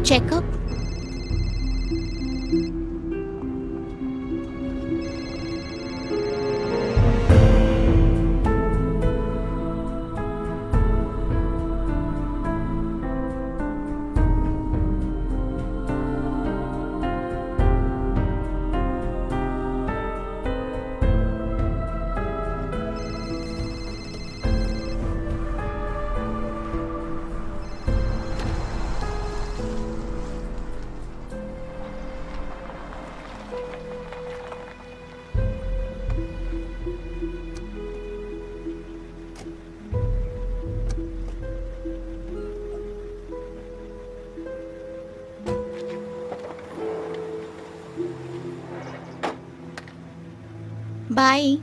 Checkup? Bye.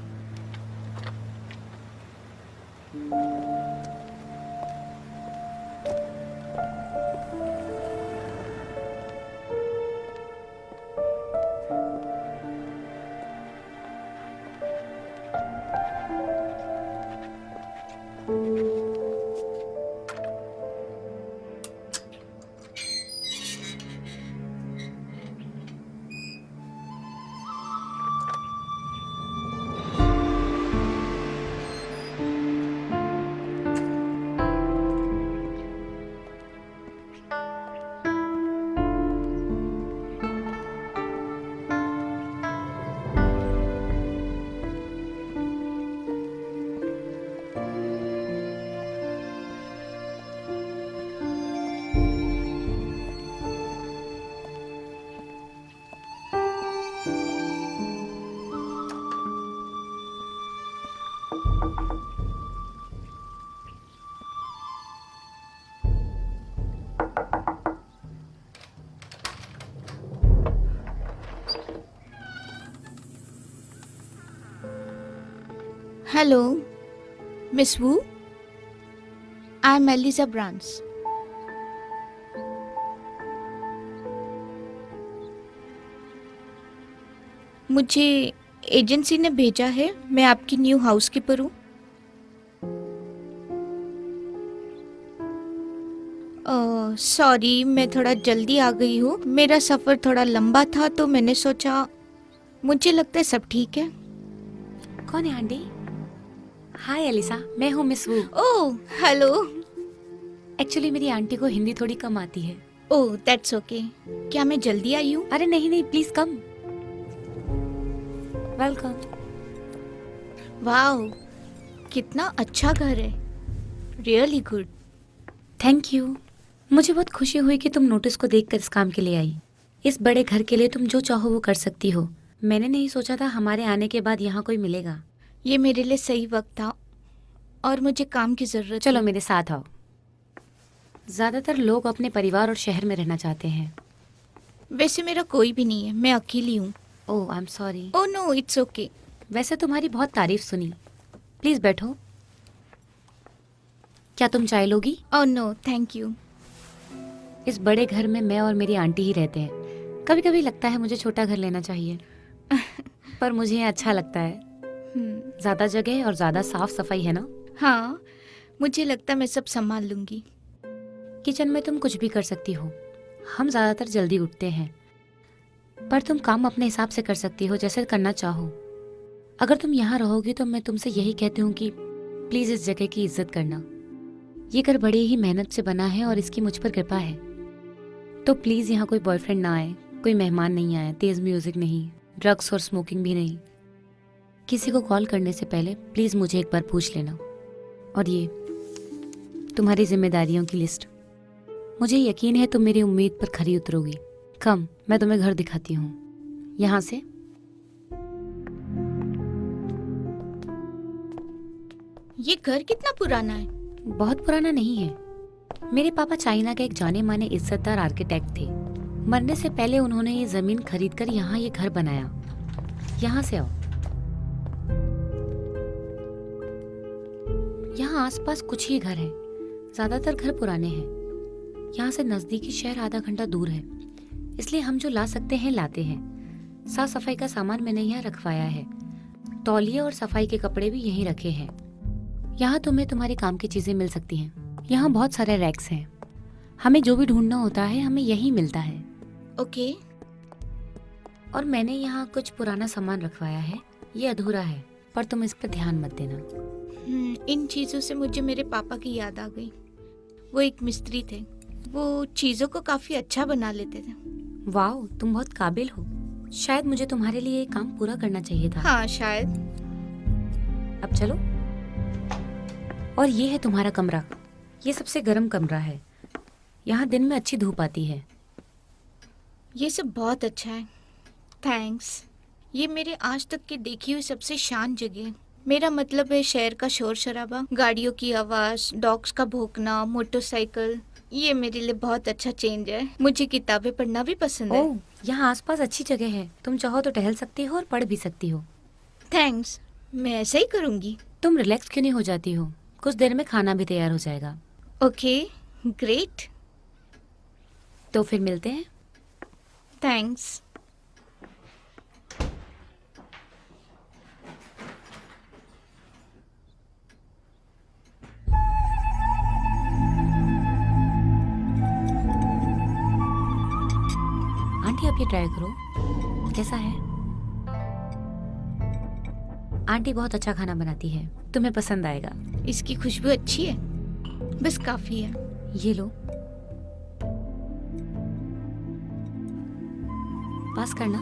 Hello Miss Wu, I am Eliza Brans. मुझे agency ने भेजा है, मैं आपकी न्यू हाउसकीपर हूँ। सॉरी, मैं थोड़ा जल्दी आ गई हूँ। मेरा सफ़र थोड़ा लंबा था तो मैंने सोचा, मुझे लगता है सब ठीक है। कौन है आंटी? हाय एलिसा, मैं हूँ Miss Wu. Oh hello. Actually मेरी आंटी को हिंदी थोड़ी कम आती है। Oh that's okay. क्या मैं जल्दी आई हूँ? अरे नहीं नहीं, प्लीज कम। वेलकम। वाओ, कितना अच्छा घर है, रियली गुड। Thank you. मुझे बहुत खुशी हुई कि तुम नोटिस को देखकर इस काम के लिए आई। इस बड़े घर के लिए तुम जो चाहो वो कर सकती हो। मैंने नहीं सोचा था हमारे आने के बाद यहाँ कोई मिलेगा। ये मेरे लिए सही वक्त था और मुझे काम की ज़रूरत चलो थी। मेरे साथ आओ। ज़्यादातर लोग अपने परिवार और शहर में रहना चाहते हैं। वैसे मेरा कोई भी नहीं है, मैं अकेली हूँ। Oh I am sorry. Oh no, it's okay. वैसे तुम्हारी बहुत तारीफ सुनी। प्लीज बैठो। क्या तुम चाय लोगी? Oh no thank you. इस बड़े घर में मैं और मेरी आंटी ही रहते हैं। कभी कभी लगता है मुझे छोटा घर लेना चाहिए पर मुझे ये अच्छा लगता है। ज्यादा जगह और ज्यादा साफ सफाई है ना। हाँ, मुझे लगता है मैं सब संभाल लूंगी। किचन में तुम कुछ भी कर सकती हो। हम ज्यादातर जल्दी उठते हैं पर तुम काम अपने हिसाब से कर सकती हो, जैसे करना चाहो। अगर तुम यहाँ रहोगी तो मैं तुमसे यही कहती हूँ कि प्लीज इस जगह की इज्जत करना। ये घर बड़ी ही मेहनत से बना है और इसकी मुझ पर कृपा है। तो प्लीज यहाँ कोई बॉयफ्रेंड ना आए, कोई मेहमान नहीं आए, तेज म्यूजिक नहीं, ड्रग्स और स्मोकिंग भी नहीं। किसी को कॉल करने से पहले प्लीज मुझे एक बार पूछ लेना। और ये तुम्हारी जिम्मेदारियों की लिस्ट। मुझे यकीन है तुम मेरी उम्मीद पर खरी उतरोगी। कम, मैं तुम्हें घर दिखाती हूँ। यहाँ से ये घर कितना पुराना है? बहुत पुराना नहीं है। मेरे पापा चाइना के एक जाने माने इज्जतदार आर्किटेक्ट थे। मरने से पहले उन्होंने ये जमीन खरीदकर यहाँ ये घर बनाया। यहाँ से आओ। यहाँ आसपास कुछ ही घर हैं। ज्यादातर घर पुराने हैं। यहाँ से नजदीकी शहर आधा घंटा दूर है, इसलिए हम जो ला सकते हैं लाते हैं। साफ सफाई का सामान मैंने यहाँ रखवाया है। तौलिए और सफाई के कपड़े भी यहीं रखे हैं। यहाँ तुम्हें तुम्हारे काम की चीजें मिल सकती हैं। यहाँ बहुत सारे रैक्स हैं। हमें जो भी ढूंढना होता है हमें यही मिलता है। ओके। और मैंने यहाँ कुछ पुराना सामान रखवाया है, ये अधूरा है पर तुम इस पर ध्यान मत देना। इन चीज़ों से मुझे मेरे पापा की याद आ गई। वो एक मिस्त्री थे, वो चीज़ों को काफ़ी अच्छा बना लेते थे। वाह, तुम बहुत काबिल हो। शायद मुझे तुम्हारे लिए ये काम पूरा करना चाहिए था। हाँ शायद। अब चलो। और ये है तुम्हारा कमरा। ये सबसे गर्म कमरा है, यहाँ दिन में अच्छी धूप आती है। ये सब बहुत अच्छा है, थैंक्स। ये मेरे आज तक की देखी हुई सबसे शांत जगह है। मेरा मतलब है शहर का शोर शराबा, गाड़ियों की आवाज़, डॉग्स का भौंकना, मोटरसाइकिल, ये मेरे लिए बहुत अच्छा चेंज है। मुझे किताबें पढ़ना भी पसंद है। ओह, यहाँ आसपास अच्छी जगह है, तुम चाहो तो टहल सकती हो और पढ़ भी सकती हो। थैंक्स, मैं ऐसा ही करूँगी। तुम रिलैक्स क्यों नहीं हो जाती हो? कुछ देर में खाना भी तैयार हो जाएगा। Okay, great. तो फिर मिलते हैं। थैंक्स। आंटी, आप ये ट्राई करो, कैसा है? आंटी बहुत अच्छा खाना बनाती है, तुम्हें पसंद आएगा। इसकी खुशबू अच्छी है, बस काफ़ी है। ये लो, पास करना।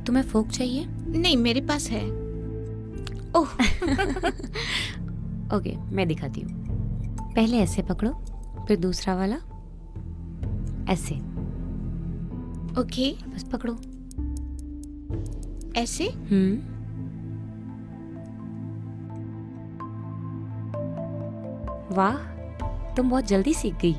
तुम्हें फोक चाहिए? नहीं, मेरे पास है। ओह ओके, मैं दिखाती हूँ। पहले ऐसे पकड़ो, फिर दूसरा वाला ऐसे। ओके, बस पकड़ो। ऐसे। वाह, तुम बहुत जल्दी सीख गई।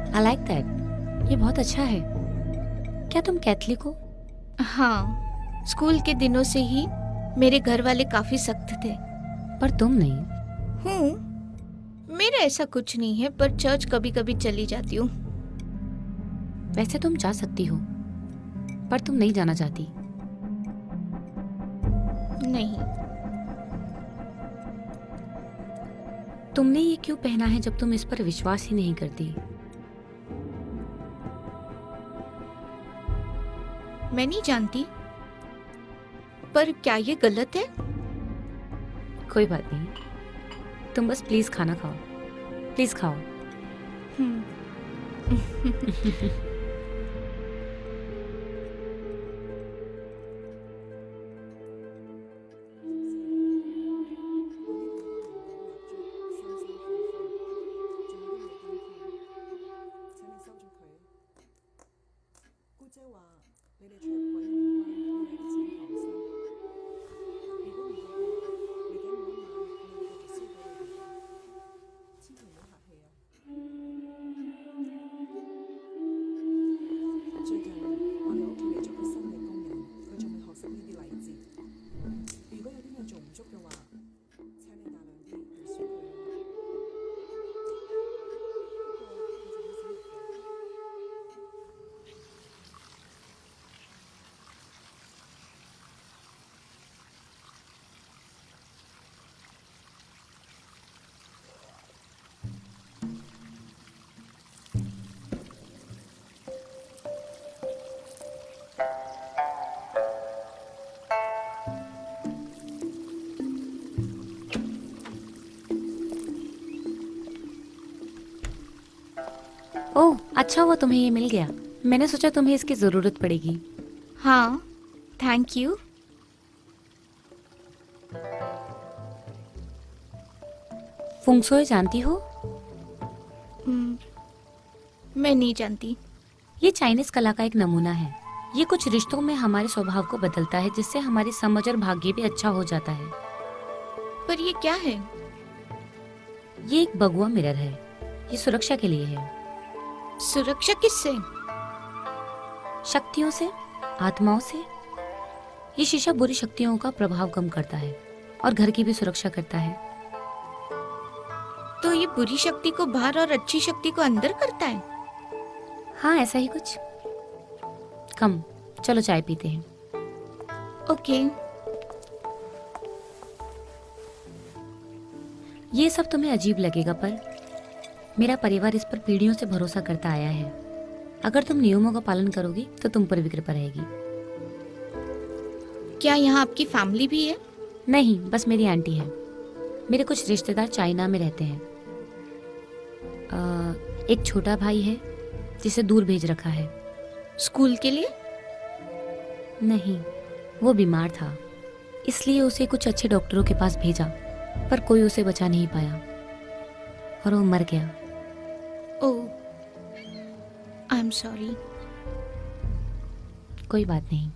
आई लाइक दैट, ये बहुत अच्छा है। क्या तुम कैथलिक हो? हाँ, स्कूल के दिनों से ही मेरे घर वाले काफ़ी सख्त थे। पर तुम नहीं। हूँ, मेरा ऐसा कुछ नहीं है, पर चर्च कभी कभी चली जाती हूँ। वैसे तुम जा सकती हो, पर तुम नहीं जाना चाहती। नहीं। तुमने ये क्यों पहना है जब तुम इस पर विश्वास ही नहीं करती? मैं नहीं जानती, पर क्या ये गलत है? कोई बात नहीं, तुम बस प्लीज खाना खाओ, प्लीज खाओ। हम्म। ओह, अच्छा हुआ तुम्हें ये मिल गया। मैंने सोचा तुम्हें इसकी जरूरत पड़ेगी। हाँ, थैंक यू। फुंगसोए जानती हो? मैं नहीं जानती। ये चाइनीज कला का एक नमूना है। ये कुछ रिश्तों में हमारे स्वभाव को बदलता है, जिससे हमारी समझ और भाग्य भी अच्छा हो जाता है। पर ये क्या है? ये एक बगुआ मिरर है, ये सुरक्षा के लिए है। सुरक्षा किससे? शक्तियों से, आत्माओं से। ये शीशा बुरी शक्तियों का प्रभाव कम करता है और घर की भी सुरक्षा करता है। तो ये बुरी शक्ति को बाहर और अच्छी शक्ति को अंदर करता है। हाँ, ऐसा ही कुछ। कम, चलो चाय पीते हैं। ओके। ये सब तुम्हें अजीब लगेगा, पर मेरा परिवार इस पर पीढ़ियों से भरोसा करता आया है। अगर तुम नियमों का पालन करोगी तो तुम पर भी कृपा रहेगी। क्या यहाँ आपकी फैमिली भी है? नहीं, बस मेरी आंटी है। मेरे कुछ रिश्तेदार चाइना में रहते हैं। एक छोटा भाई है जिसे दूर भेज रखा है। स्कूल के लिए? नहीं, वो बीमार था, इसलिए उसे कुछ अच्छे डॉक्टरों के पास भेजा, पर कोई उसे बचा नहीं पाया और वो मर गया। ओह, आई एम सॉरी। कोई बात नहीं।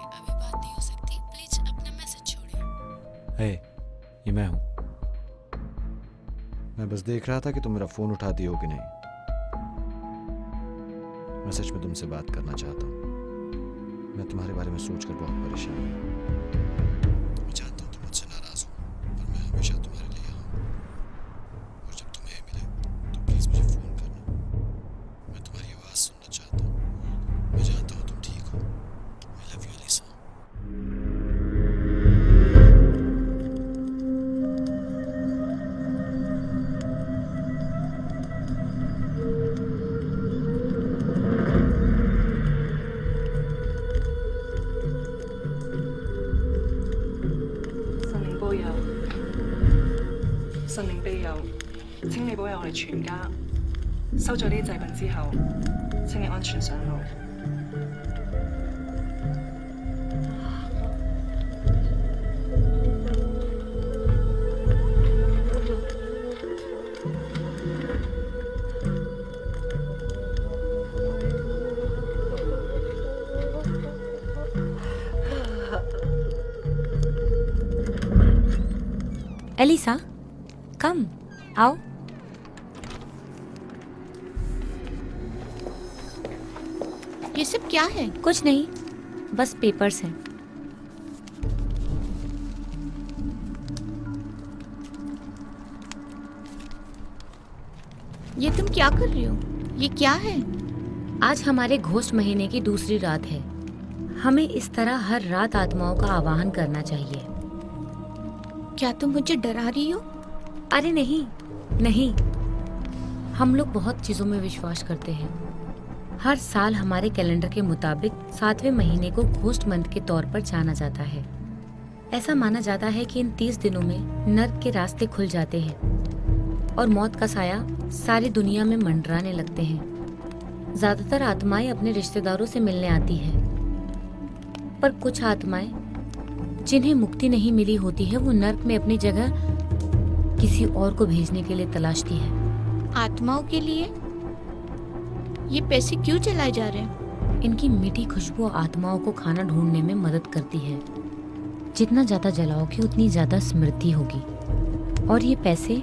अभी बात नहीं हो सकती, प्लीज अपना मैसेज छोड़िए। हे, ये मैं हूँ। मैं बस देख रहा था कि तुम मेरा फोन उठाती हो कि नहीं। मैं सच में तुमसे बात करना चाहता हूँ। मैं तुम्हारे बारे में सोचकर बहुत परेशान हूँ। मैं जानता हूँ तुम मुझसे नाराज हो, पर मैं हमेशा तुम्हारे लिए यहाँ हूँ। और जब तुम्हें मिले तो प्लीज मुझे फोन करना। मैं तुम्हारी आवाज सुनना चाहता हूँ। मैं जानता हूँ तुम ठीक हो। आई लव यू एलिसा।神靈庇佑，請你保佑我哋全家。收咗呢啲祭品之後，請你安全上路。एलिसा, कम, आओ। ये सब क्या है? कुछ नहीं, बस पेपर्स हैं। ये तुम क्या कर रही हो? ये क्या है? आज हमारे घोस्ट महीने की दूसरी रात है। हमें इस तरह हर रात आत्माओं का आवाहन करना चाहिए। क्या तुम मुझे डरा रही हो? अरे नहीं, नहीं। हम लोग बहुत चीजों में विश्वास करते हैं। हर साल हमारे कैलेंडर के मुताबिक 7वें महीने को घोस्ट मंथ के तौर पर जाना जाता है। ऐसा माना जाता है कि इन 30 दिनों में नर्क के रास्ते खुल जाते हैं और मौत का साया सारी दुनिया में मंडराने लगते हैं। ज्यादातर आत्माएं अपने रिश्तेदारों से मिलने आती हैं, पर कुछ आत्माएं जिन्हें मुक्ति नहीं मिली होती है वो नर्क में अपनी जगह किसी और को भेजने के लिए तलाशती है। आत्माओं के लिए? ये पैसे क्यों चलाए जा रहे हैं? इनकी मीठी खुशबू आत्माओं को खाना ढूंढने में मदद करती है। जितना ज्यादा जलाओगे उतनी ज्यादा स्मृति होगी। और ये पैसे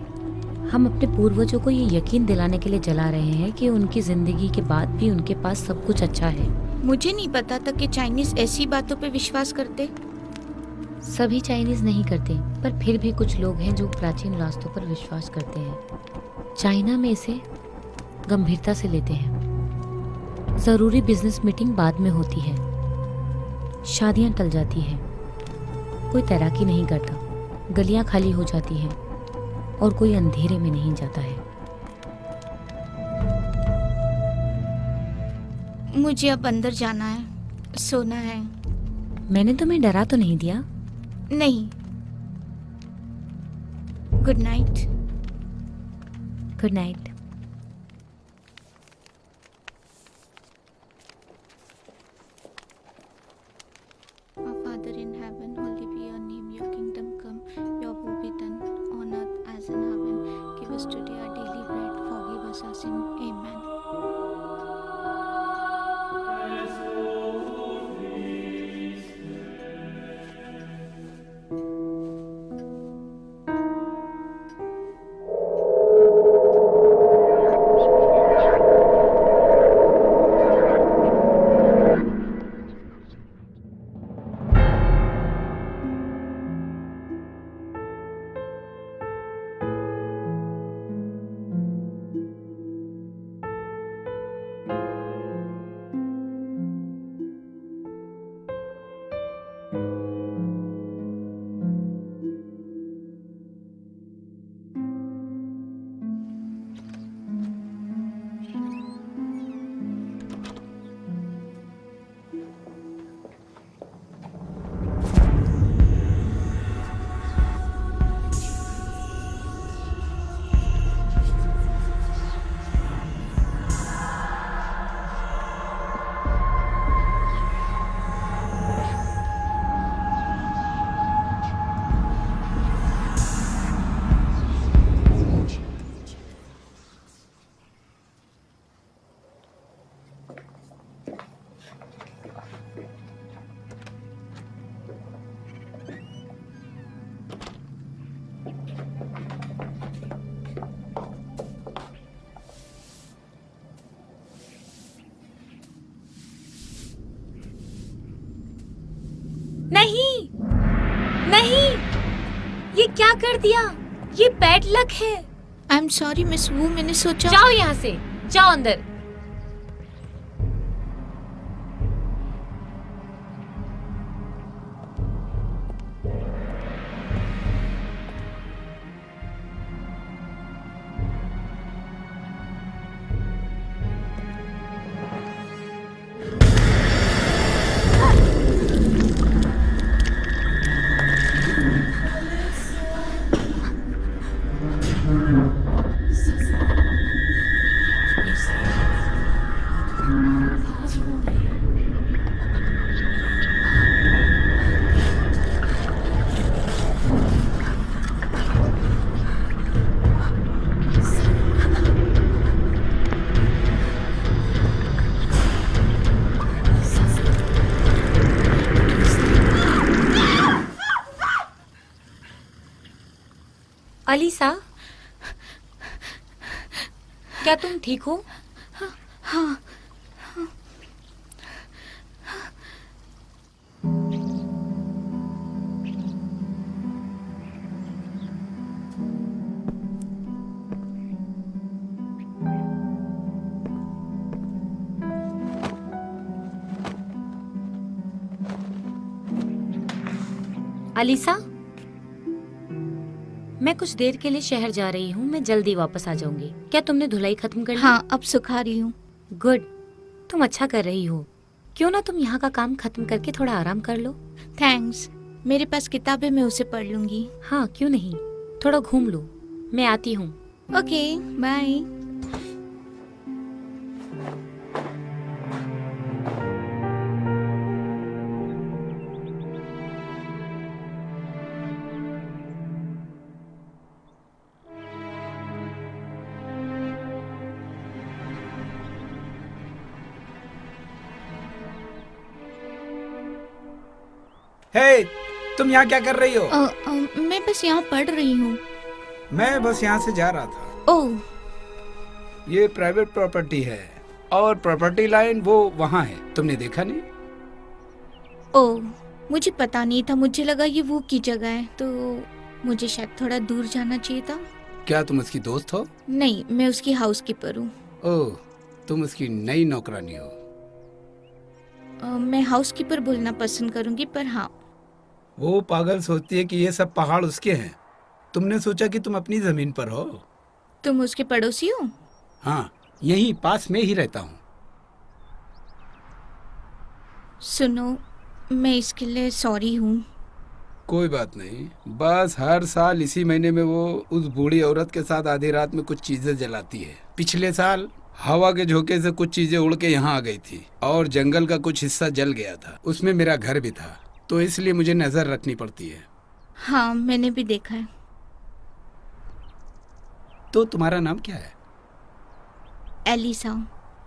हम अपने पूर्वजों को ये यकीन दिलाने के लिए जला रहे हैं कि उनकी जिंदगी के बाद भी उनके पास सब कुछ अच्छा है। मुझे नहीं पता था कि चाइनीज ऐसी बातों पे विश्वास करते। सभी चाइनीज नहीं करते, पर फिर भी कुछ लोग हैं जो प्राचीन रास्तों पर विश्वास करते हैं। चाइना में इसे गंभीरता से लेते हैं। जरूरी बिजनेस मीटिंग बाद में होती है, शादियां टल जाती हैं, कोई तैराकी नहीं करता, गलियां खाली हो जाती हैं और कोई अंधेरे में नहीं जाता है। मुझे अब अंदर जाना है, सोना है। मैंने तुम्हें डरा तो नहीं दिया? नहीं। Good night. Good night. Our Father in heaven, holy be your name, your kingdom come, your will be done on earth as in heaven. Give us today our daily bread, forgive us our sin. Amen. नहीं, नहीं, ये क्या कर दिया? ये bad luck है। आई am sorry miss वू, मैंने सोचा। जाओ यहाँ से, जाओ अंदर। अलीसा, क्या तुम ठीक हो? हाँ। अलीसा, मैं कुछ देर के लिए शहर जा रही हूँ, मैं जल्दी वापस आ जाऊंगी। क्या तुमने धुलाई खत्म कर ली? हाँ, अब सुखा रही हूँ। गुड, तुम अच्छा कर रही हो। क्यों ना तुम यहाँ का काम खत्म करके थोड़ा आराम कर लो। थैंक्स, मेरे पास किताब है, मैं उसे पढ़ लूंगी। हाँ, क्यों नहीं, थोड़ा घूम लो। मैं आती हूँ। Okay, bye. हे, तुम यहाँ क्या कर रही हो? मैं बस यहाँ पढ़ रही हूँ। मैं बस यहाँ से जा रहा था। ओह, ये प्राइवेट प्रॉपर्टी है और प्रॉपर्टी लाइन वो वहाँ है, तुमने देखा नहीं? ओह, मुझे पता नहीं था, मुझे लगा ये वो की जगह है, तो मुझे शायद थोड़ा दूर जाना चाहिए था। क्या तुम उसकी दोस्त हो? नहीं, मैं उसकी हाउसकीपर हूँ। ओह, तुम उसकी नई नौकरानी हो। मैं हाउसकीपर बोलना पसंद करूंगी, पर हाँ। वो पागल सोचती है कि ये सब पहाड़ उसके हैं। तुमने सोचा कि तुम अपनी जमीन पर हो। तुम उसके पड़ोसी हो? हाँ, यहीं पास में ही रहता हूँ। सुनो, मैं इसके लिए सॉरी हूँ। कोई बात नहीं, बस हर साल इसी महीने में वो उस बूढ़ी औरत के साथ आधी रात में कुछ चीजें जलाती है। पिछले साल हवा के झोंके से कुछ चीजें उड़ के यहाँ आ गई थी और जंगल का कुछ हिस्सा जल गया था। उसमें मेरा घर भी था, तो इसलिए मुझे नजर रखनी पड़ती है। हाँ, मैंने भी देखा है। तो तुम्हारा नाम क्या है? एलिसा।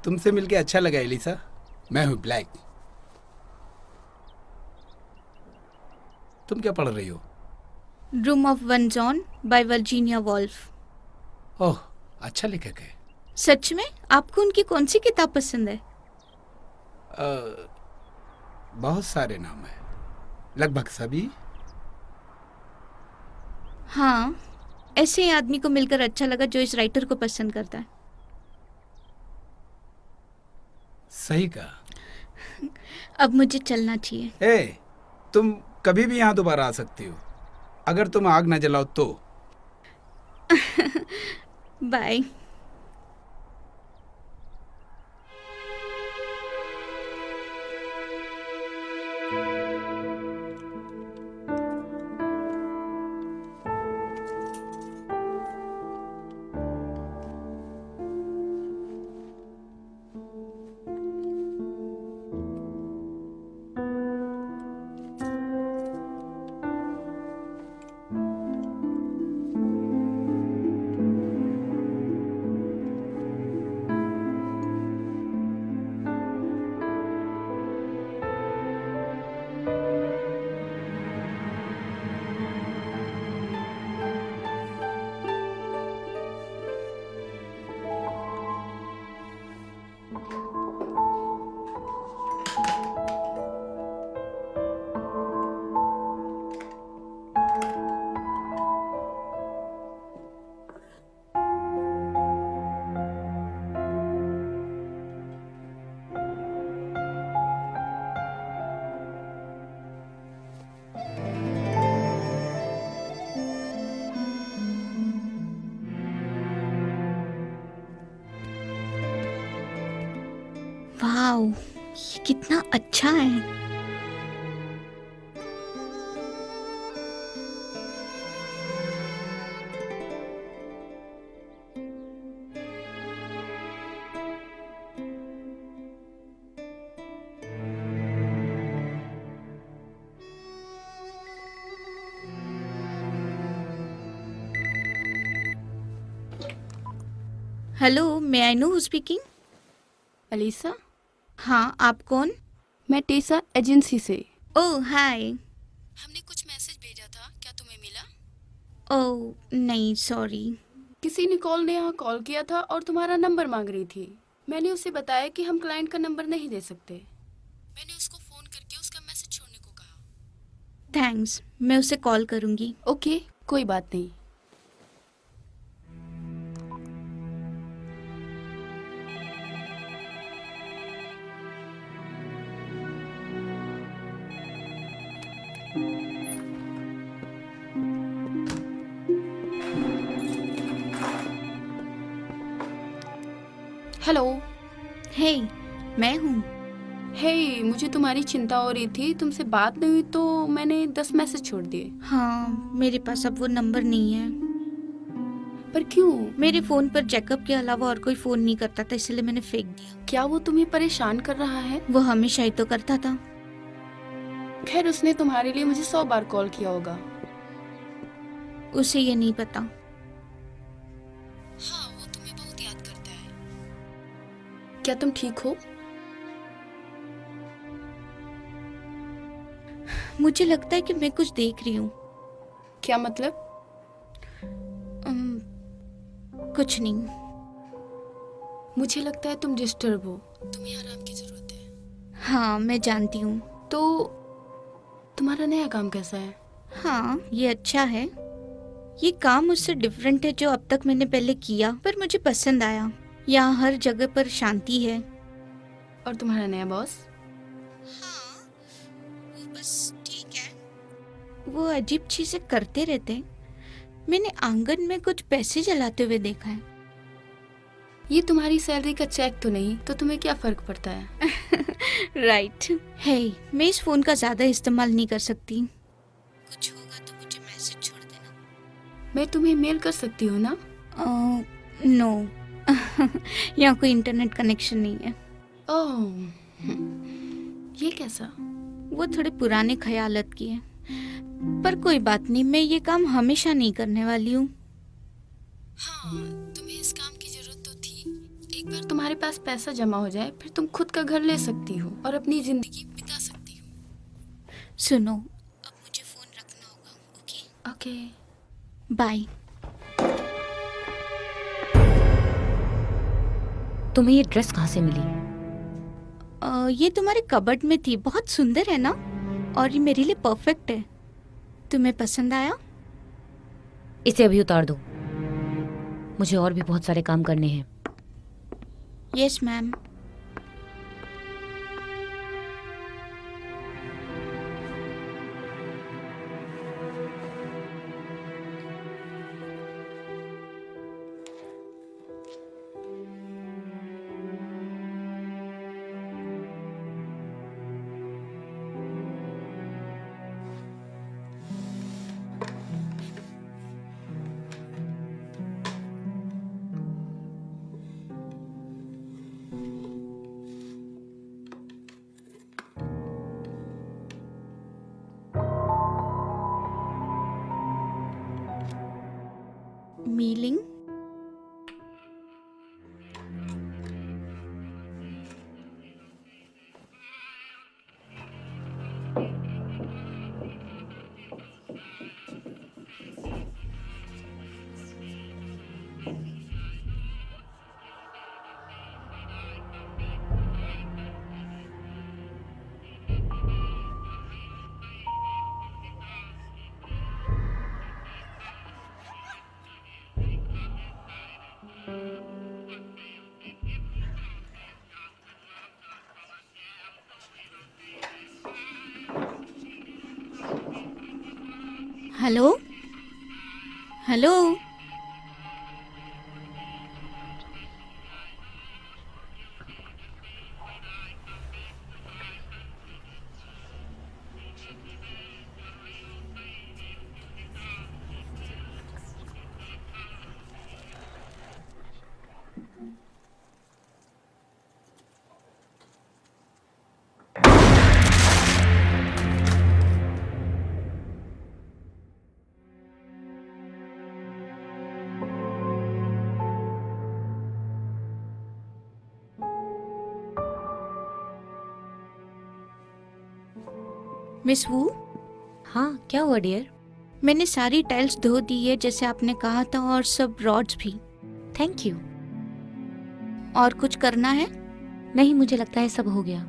तुमसे मिलके अच्छा लगा एलिसा। मैं हूँ ब्लैक। तुम क्या पढ़ रही हो? Room of one John by Virginia Woolf. Oh, अच्छा लेखक है। सच में? आपको उनकी कौन सी किताब पसंद है? बहुत सारे नाम है, लगभग सभी। हाँ, ऐसे ही आदमी को मिलकर अच्छा लगा जो इस राइटर को पसंद करता है। सही कहा। अब मुझे चलना चाहिए। ए, तुम कभी भी यहाँ दोबारा आ सकती हो, अगर तुम आग ना जलाओ तो। बाय। वाओ, ये कितना अच्छा है। Hello, may I know who speaking? Alyssa, हाँ, आप कौन? मैं टेसा एजेंसी से। ओह हाय। हमने कुछ मैसेज भेजा था, क्या तुम्हें मिला? ओह नहीं, सॉरी। किसी ने ने यहाँ कॉल किया था और तुम्हारा नंबर मांग रही थी। मैंने उसे बताया कि हम क्लाइंट का नंबर नहीं दे सकते। मैंने उसको फोन करके उसका मैसेज छोड़ने को कहा। थैंक्स, मैं उसे कॉल करूँगी। ओके, कोई बात नहीं। हेलो। हे, मैं हूँ। हे, मुझे तुम्हारी चिंता हो रही थी, तुमसे बात नहीं हुई तो मैंने 10 मैसेज छोड़ दिए। हाँ, मेरे पास अब वो नंबर नहीं है। पर क्यों? मेरे फोन पर जैकब के अलावा और कोई फोन नहीं करता था, इसलिए मैंने फेंक दिया। क्या वो तुम्हें परेशान कर रहा है? वो हमेशा ही तो करता था। खैर, उसने तुम्हारे लिए मुझे 100 बार कॉल किया होगा। उसे ये नहीं पता। हाँ, वो तुम्हें बहुत याद करता है। क्या तुम ठीक हो? मुझे लगता है कि मैं कुछ देख रही हूँ। क्या मतलब? कुछ नहीं। मुझे लगता है तुम डिस्टर्ब हो, तुम्हें आराम की जरूरत है। हाँ, मैं जानती हूँ। तो तुम्हारा नया काम कैसा है? हाँ, ये अच्छा है। ये काम उससे डिफरेंट है जो अब तक मैंने पहले किया, पर मुझे पसंद आया। यहाँ हर जगह पर शांति है। और तुम्हारा नया बॉस? हाँ, वो बस ठीक है। वो अजीब चीजें करते रहते हैं। मैंने आंगन में कुछ पैसे जलाते हुए देखा है। ये तुम्हारी सैलरी का चेक तो नहीं, तो तुम्हें क्या फर्क पड़ता है? राइट। हे, मैं इस फोन का ज्यादा इस्तेमाल नहीं कर सकती। कुछ होगा तो मुझे मैसेज छोड़ देना। मैं तुम्हें मेल कर सकती हूँ ना? नो यहाँ कोई इंटरनेट कनेक्शन नहीं है। ओह, ये कैसा? वो थोड़े पुराने ख्यालात की है, पर कोई बात नहीं, मैं ये काम हमेशा नहीं करने वाली हूँ। हाँ, तुम्हें इस काम की जरूरत तो थी। एक बार तुम्हारे पास पैसा जमा हो जाए फिर तुम खुद का घर ले सकती हो और अपनी जिंदगी बिता सकती हो। सुनो, अब मुझे फोन रखना होगा। Okay, okay. बाय। तुम्हें ये ड्रेस कहाँ से मिली? ये तुम्हारे कबर्ड में थी, बहुत सुंदर है ना, और ये मेरे लिए परफेक्ट है। तुम्हें पसंद आया? इसे अभी उतार दो, मुझे और भी बहुत सारे काम करने हैं। Yes ma'am. मीलिंग। Hello hello. मिस वू, हाँ, क्या हुआ डियर? मैंने सारी टाइल्स धो दी है जैसे आपने कहा था, और सब रॉड्स भी। Thank you. और कुछ करना है? नहीं, मुझे लगता है सब हो गया।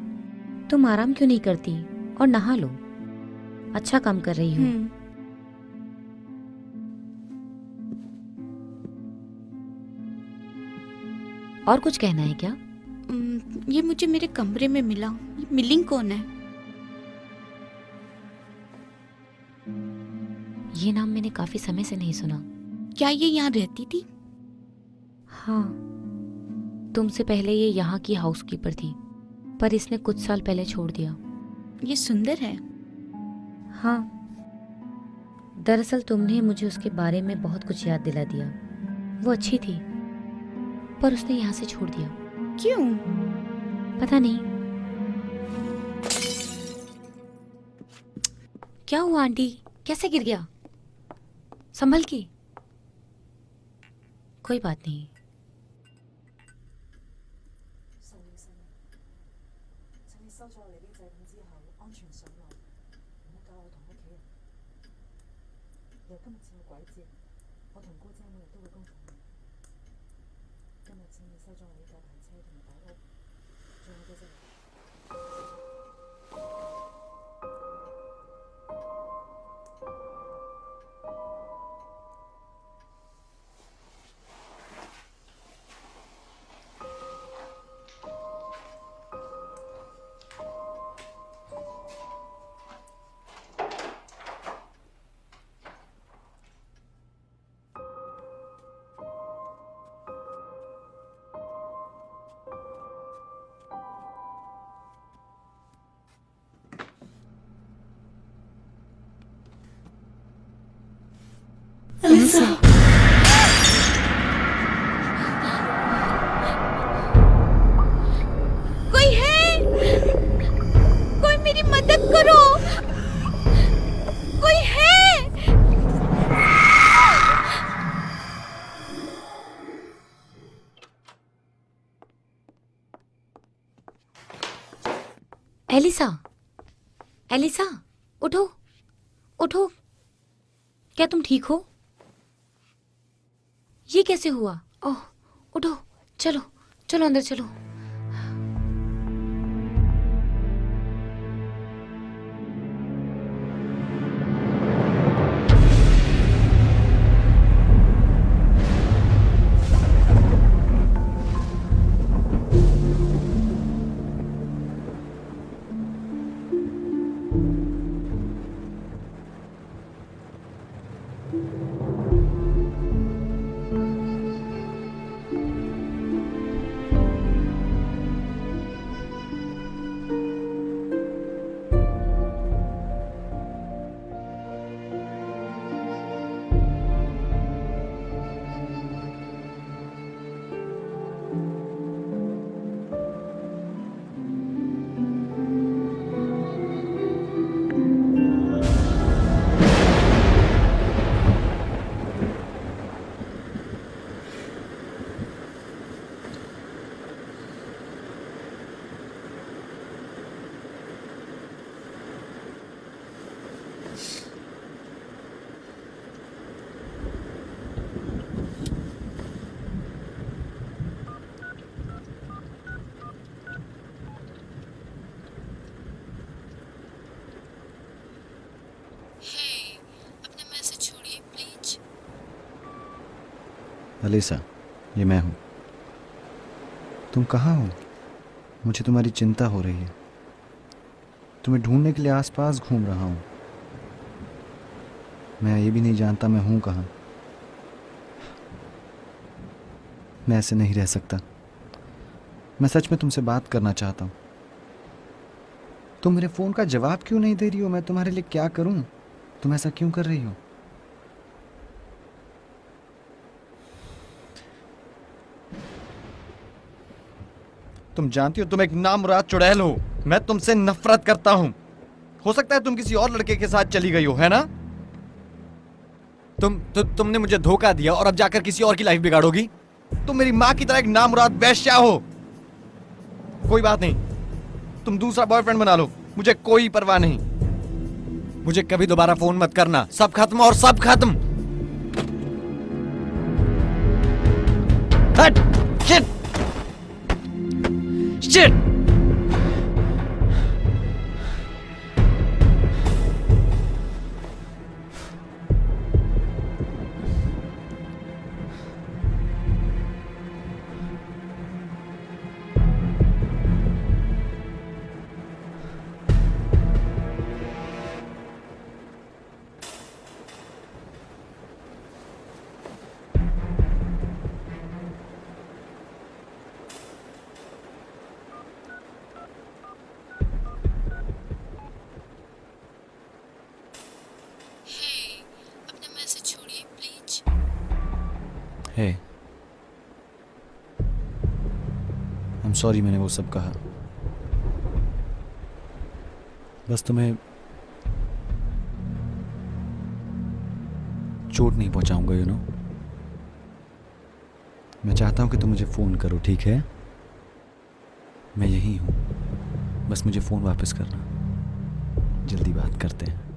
तुम आराम क्यों नहीं करती और नहा लो? अच्छा काम कर रही हो। और कुछ कहना है क्या? ये मुझे मेरे कमरे में मिला। ये मिलिंग कौन है? ये नाम मैंने काफी समय से नहीं सुना। क्या ये यहाँ रहती थी? हाँ, तुमसे पहले ये यहाँ की हाउसकीपर थी, पर इसने कुछ साल पहले छोड़ दिया। ये सुंदर है। हाँ, दरअसल तुमने मुझे उसके बारे में बहुत कुछ याद दिला दिया। वो अच्छी थी, पर उसने यहाँ से छोड़ दिया। क्यों? पता नहीं। क्या हुआ आंटी? कैसे गिर गया? संभल के। कोई बात नहीं। एलिसा। कोई है? कोई मेरी मदद करो। कोई है? एलिसा, एलिसा, उठो, उठो। क्या तुम ठीक हो? ये कैसे हुआ? ओह, उठो, चलो, चलो अंदर चलो। अलीसा, ये मैं हूँ। तुम कहाँ हो? मुझे तुम्हारी चिंता हो रही है। तुम्हें ढूंढने के लिए आसपास घूम रहा हूँ। मैं ये भी नहीं जानता मैं हूँ कहाँ। मैं ऐसे नहीं रह सकता। मैं सच में तुमसे बात करना चाहता हूँ। तुम मेरे फ़ोन का जवाब क्यों नहीं दे रही हो? मैं तुम्हारे लिए क्या करूँ? तुम ऐसा क्यों कर रही हो? तुम जानती हो तुम एक नामुराद चुड़ैल हो। मैं तुमसे नफरत करता हूं। हो सकता है तुम किसी और लड़के के साथ चली गई हो, है ना? तुमने मुझे धोखा दिया और अब जाकर किसी और की लाइफ बिगाड़ोगी। तुम मेरी माँ की तरह एक नामुराद वेश्या हो। कोई बात नहीं, तुम दूसरा बॉयफ्रेंड बना लो, मुझे कोई परवाह नहीं। मुझे कभी दोबारा फोन मत करना। सब खत्म और सब खत्म। हट! Shit! Shit! Hey, I'm sorry मैंने वो सब कहा। बस तुम्हें चोट नहीं पहुंचाऊंगा, यू नो। मैं चाहता हूं कि तुम मुझे फ़ोन करो, ठीक है? मैं यही हूं। बस मुझे फ़ोन वापस करना। जल्दी बात करते हैं।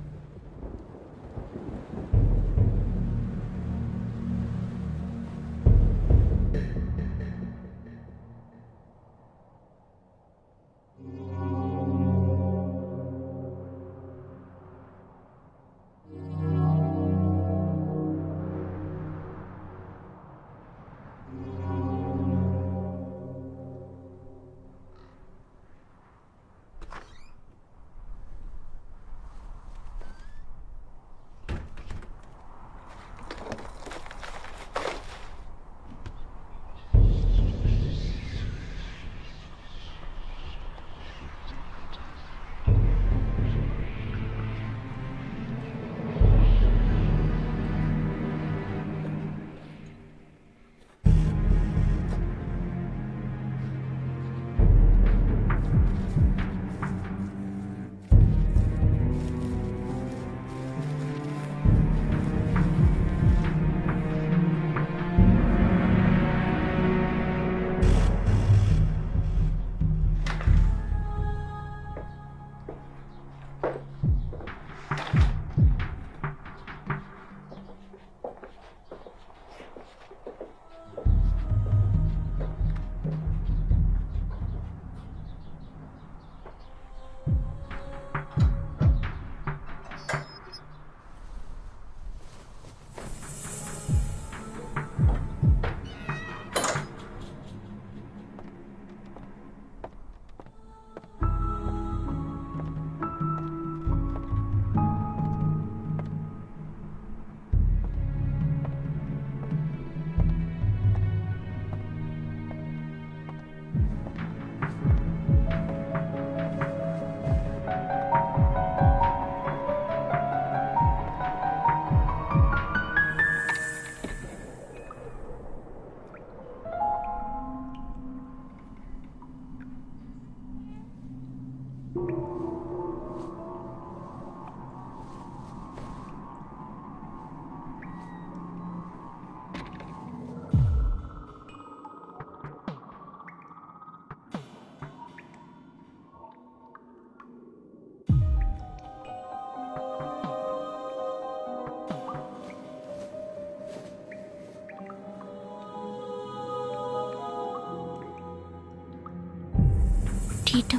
TW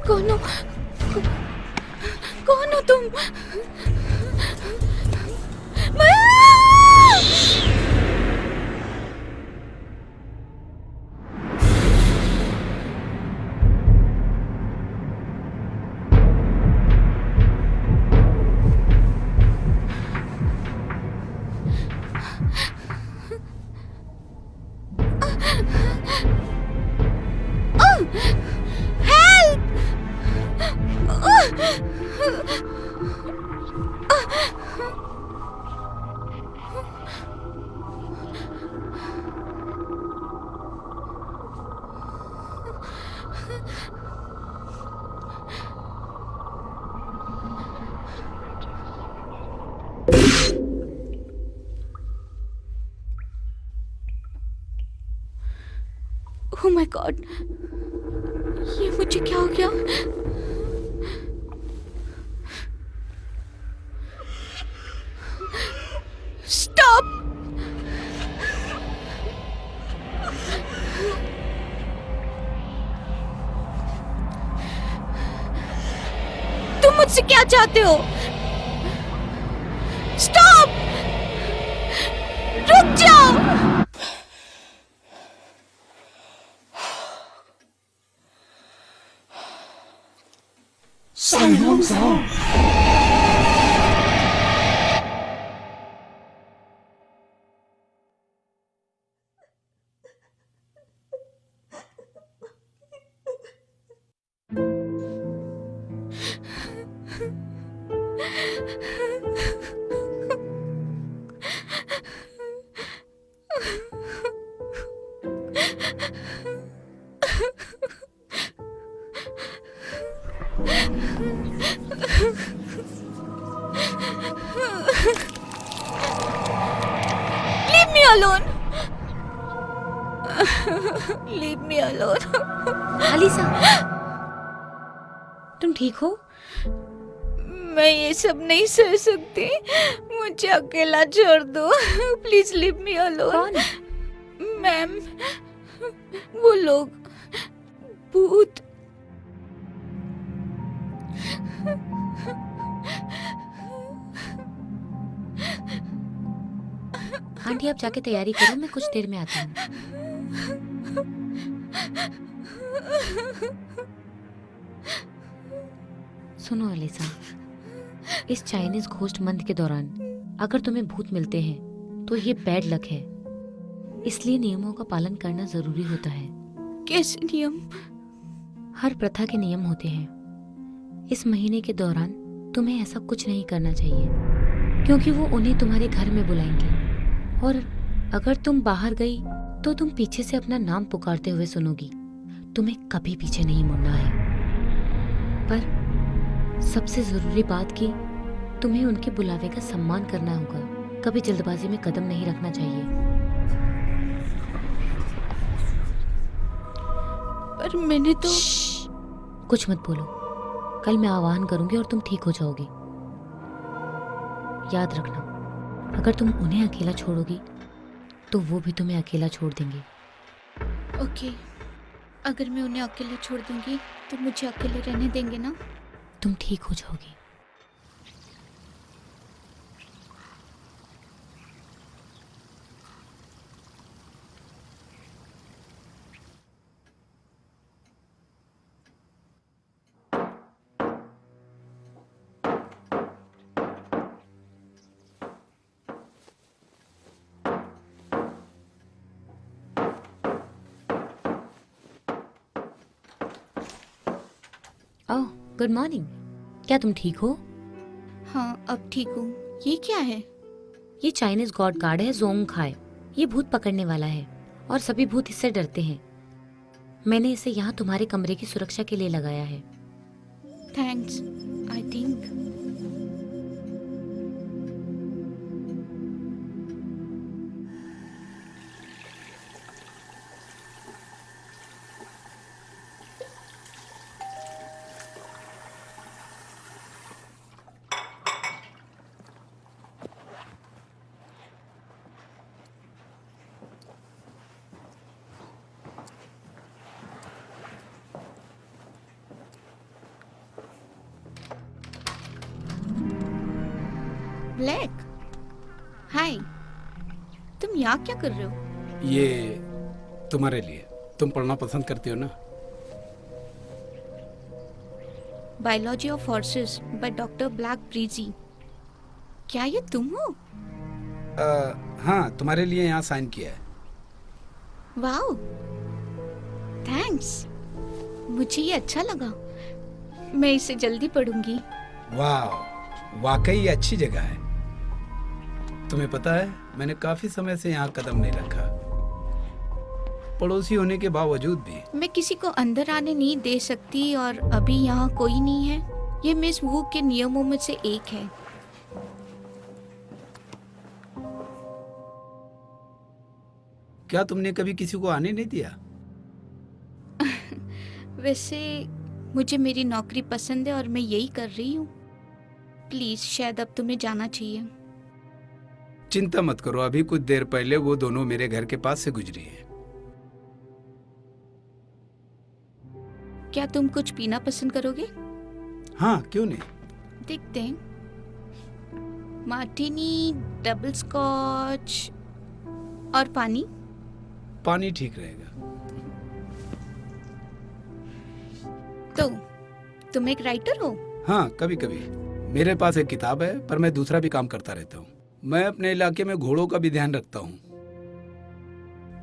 कौन हो? कौन हो तुम? Oh my God! ये मुझे क्या हो गया? Stop! तुम मुझसे क्या चाहते हो? Stop! रुक जाओ! Leave me alone. Leave me alone. Alyssa, तुम ठीक हो? मैं ये सब नहीं सह सकती। मुझे अकेला छोड़ दो। Please leave me alone. कौन? मैम, वो लोग, भूत। आंटी आप जाके तैयारी करो, मैं कुछ देर में आता हूँ। सुनो अलीसा, इस चाइनीज घोस्ट मंथ के दौरान अगर तुम्हें भूत मिलते हैं तो ये बैड लक है, इसलिए नियमों का पालन करना जरूरी होता है। कैसे नियम? हर प्रथा के नियम होते हैं। इस महीने के दौरान तुम्हें ऐसा कुछ नहीं करना चाहिए, क्योंकि वो उन्हें तुम्हारे घर में बुलाएंगे, और अगर तुम बाहर गई तो तुम पीछे से अपना नाम पुकारते हुए सुनोगी। तुम्हें कभी पीछे नहीं मुड़ना है। पर सबसे जरूरी बात कि तुम्हें उनके बुलावे का सम्मान करना होगा। कभी जल्दबाजी में कदम नहीं रखना चाहिए। पर मैंने तो कुछ मत बोलो। कल मैं आह्वान करूंगी और तुम ठीक हो जाओगी। याद रखना, अगर तुम उन्हें अकेला छोड़ोगी तो वो भी तुम्हें अकेला छोड़ देंगे। ओके, अगर मैं उन्हें अकेले छोड़ दूंगी तो मुझे अकेले रहने देंगे ना? तुम ठीक हो जाओगी। ओह, गुड मॉर्निंग। क्या तुम ठीक हो? हाँ, अब ठीक हूँ। ये क्या है? ये चाइनीज गॉड कार्ड है, जोंग खाए। ये भूत पकड़ने वाला है और सभी भूत इससे डरते हैं। मैंने इसे यहाँ तुम्हारे कमरे की सुरक्षा के लिए लगाया है। Thanks I think. ब्लैक, हाय, तुम यहाँ क्या कर रहे हो? ये तुम्हारे लिए। तुम पढ़ना पसंद करती हो ना? Biology of horses by doctor black breezy. क्या ये तुम हो? हाँ, तुम्हारे लिए यहाँ साइन किया है। Wow, thanks. मुझे ये अच्छा लगा, मैं इसे जल्दी पढ़ूंगी। वाह, वाकई ये अच्छी जगह है। तुम्हें पता है, मैंने काफी समय से यहाँ कदम नहीं रखा, पड़ोसी होने के बावजूद भी। मैं किसी को अंदर आने नहीं दे सकती और अभी यहाँ कोई नहीं है। ये मिस वू के नियमों में से एक है। क्या तुमने कभी किसी को आने नहीं दिया? वैसे मुझे मेरी नौकरी पसंद है और मैं यही कर रही हूँ। प्लीज, शायद अब तुम्हें जाना चाहिए। चिंता मत करो, अभी कुछ देर पहले वो दोनों मेरे घर के पास से गुजरी हैं। क्या तुम कुछ पीना पसंद करोगे? हाँ, क्यों नहीं। देखते हैं। मार्टिनी, डबल स्कॉच और पानी। पानी ठीक रहेगा। तो तुम एक राइटर हो? हाँ, कभी कभी। मेरे पास एक किताब है, पर मैं दूसरा भी काम करता रहता हूँ। मैं अपने इलाके में घोड़ों का भी ध्यान रखता हूँ।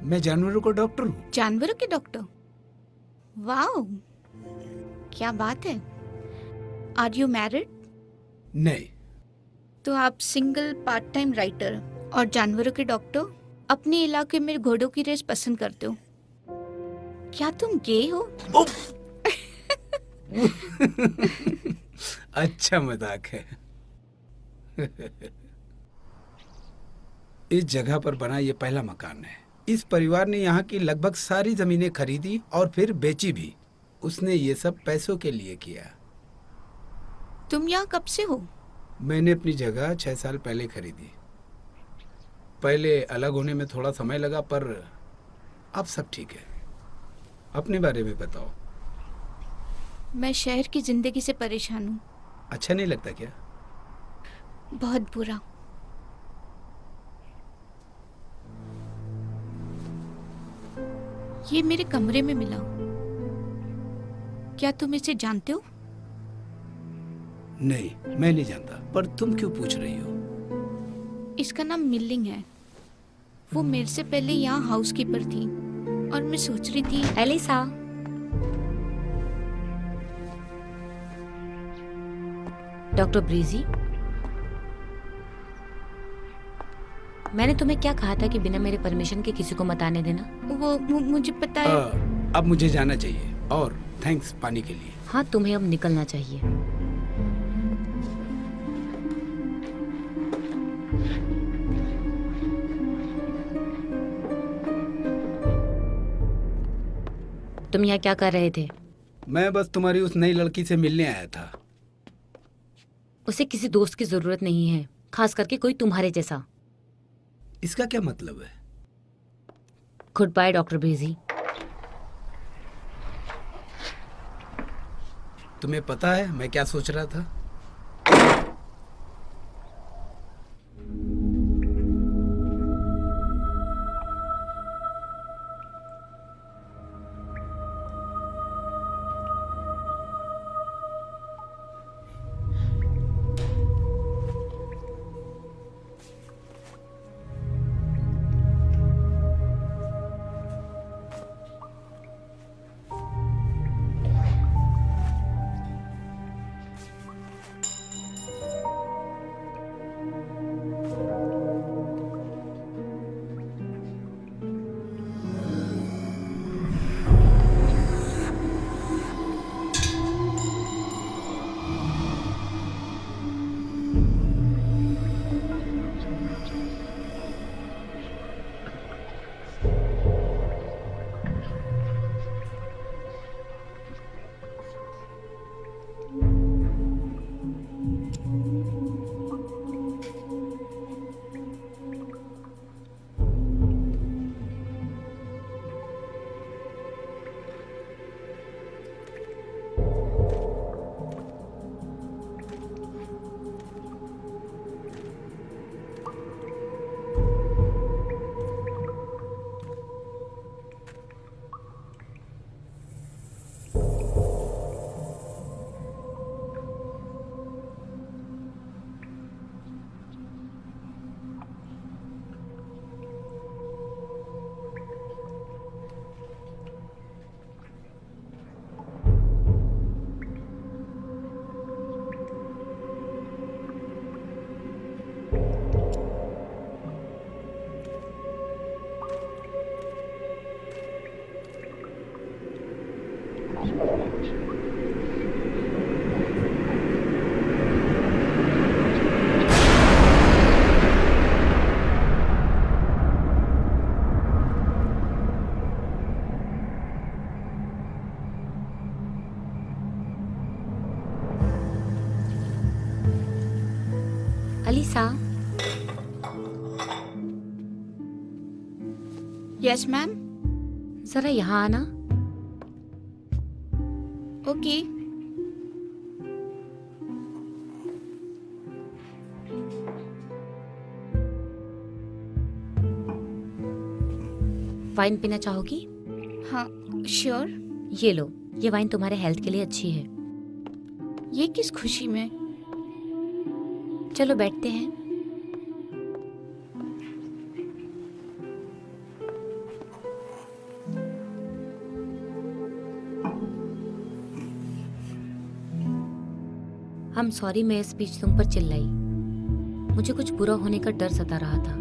मैं जानवरों का डॉक्टर हूँ। जानवरों के डॉक्टर? वाओ, क्या बात है। Are you married? नहीं। तो आप सिंगल पार्ट टाइम राइटर और जानवरों के डॉक्टर। अपने इलाके में घोड़ों की रेस पसंद करते हो। क्या तुम गे हो? अच्छा मजाक है। इस जगह पर बना ये पहला मकान है। इस परिवार ने यहाँ की लगभग सारी जमीनें खरीदी और फिर बेची भी। उसने ये सब पैसों के लिए किया। तुम यहाँ कब से हो? मैंने अपनी जगह 6 साल पहले खरीदी। पहले अलग होने में थोड़ा समय लगा, पर अब सब ठीक है। अपने बारे में बताओ। मैं शहर की जिंदगी से परेशान हूँ। अच्छा नहीं लगता क्या? बहुत बुरा। ये मेरे कमरे में मिला। क्या तुम इसे जानते हो? नहीं, मैं नहीं जानता। पर तुम क्यों पूछ रही हो? इसका नाम मिलिंग है। वो मेरे से पहले यहाँ हाउसकीपर थी और मैं सोच रही थी। एलिसा, डॉक्टर ब्रीजी, मैंने तुम्हें क्या कहा था कि बिना मेरे परमिशन के किसी को मत आने देना? वो मुझे पता है। अब मुझे जाना चाहिए और थैंक्स पानी के लिए। हाँ, तुम्हें अब निकलना चाहिए। तुम यहाँ क्या कर रहे थे? मैं बस तुम्हारी उस नई लड़की से मिलने आया था। उसे किसी दोस्त की जरूरत नहीं है, खास करके कोई तुम्हारे जैसा। इसका क्या मतलब है? Good bye doctor Breezy. तुम्हें पता है मैं क्या सोच रहा था? Alyssa, yes ma'am. जरा यहाँ आना। ओके। वाइन पीना चाहोगी? हाँ, श्योर। ये लो, ये वाइन तुम्हारे हेल्थ के लिए अच्छी है। ये किस खुशी में? चलो बैठते हैं। I'm sorry मैं इस बीच तुम पर चिल्लाई। मुझे कुछ बुरा होने का डर सता रहा था।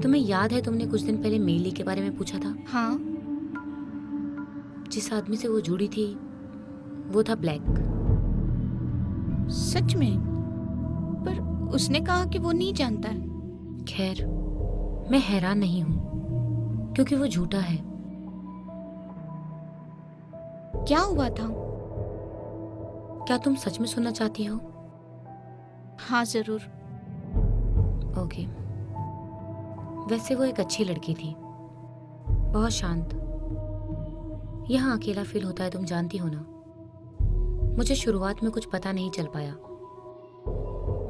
तुम्हें याद है तुमने कुछ दिन पहले मेली के बारे में पूछा था? हाँ। जिस आदमी से वो जुड़ी थी वो था ब्लैक। सच में? पर उसने कहा कि वो नहीं जानता है। खैर, मैं हैरान नहीं हूँ क्योंकि वो झूठा है। क्या हुआ था? क्या तुम सच में सुनना चाहती हो? हाँ, जरूर। ओके। वैसे वो एक अच्छी लड़की थी, बहुत शांत। यहाँ अकेला फील होता है, तुम जानती हो ना। मुझे शुरुआत में कुछ पता नहीं चल पाया।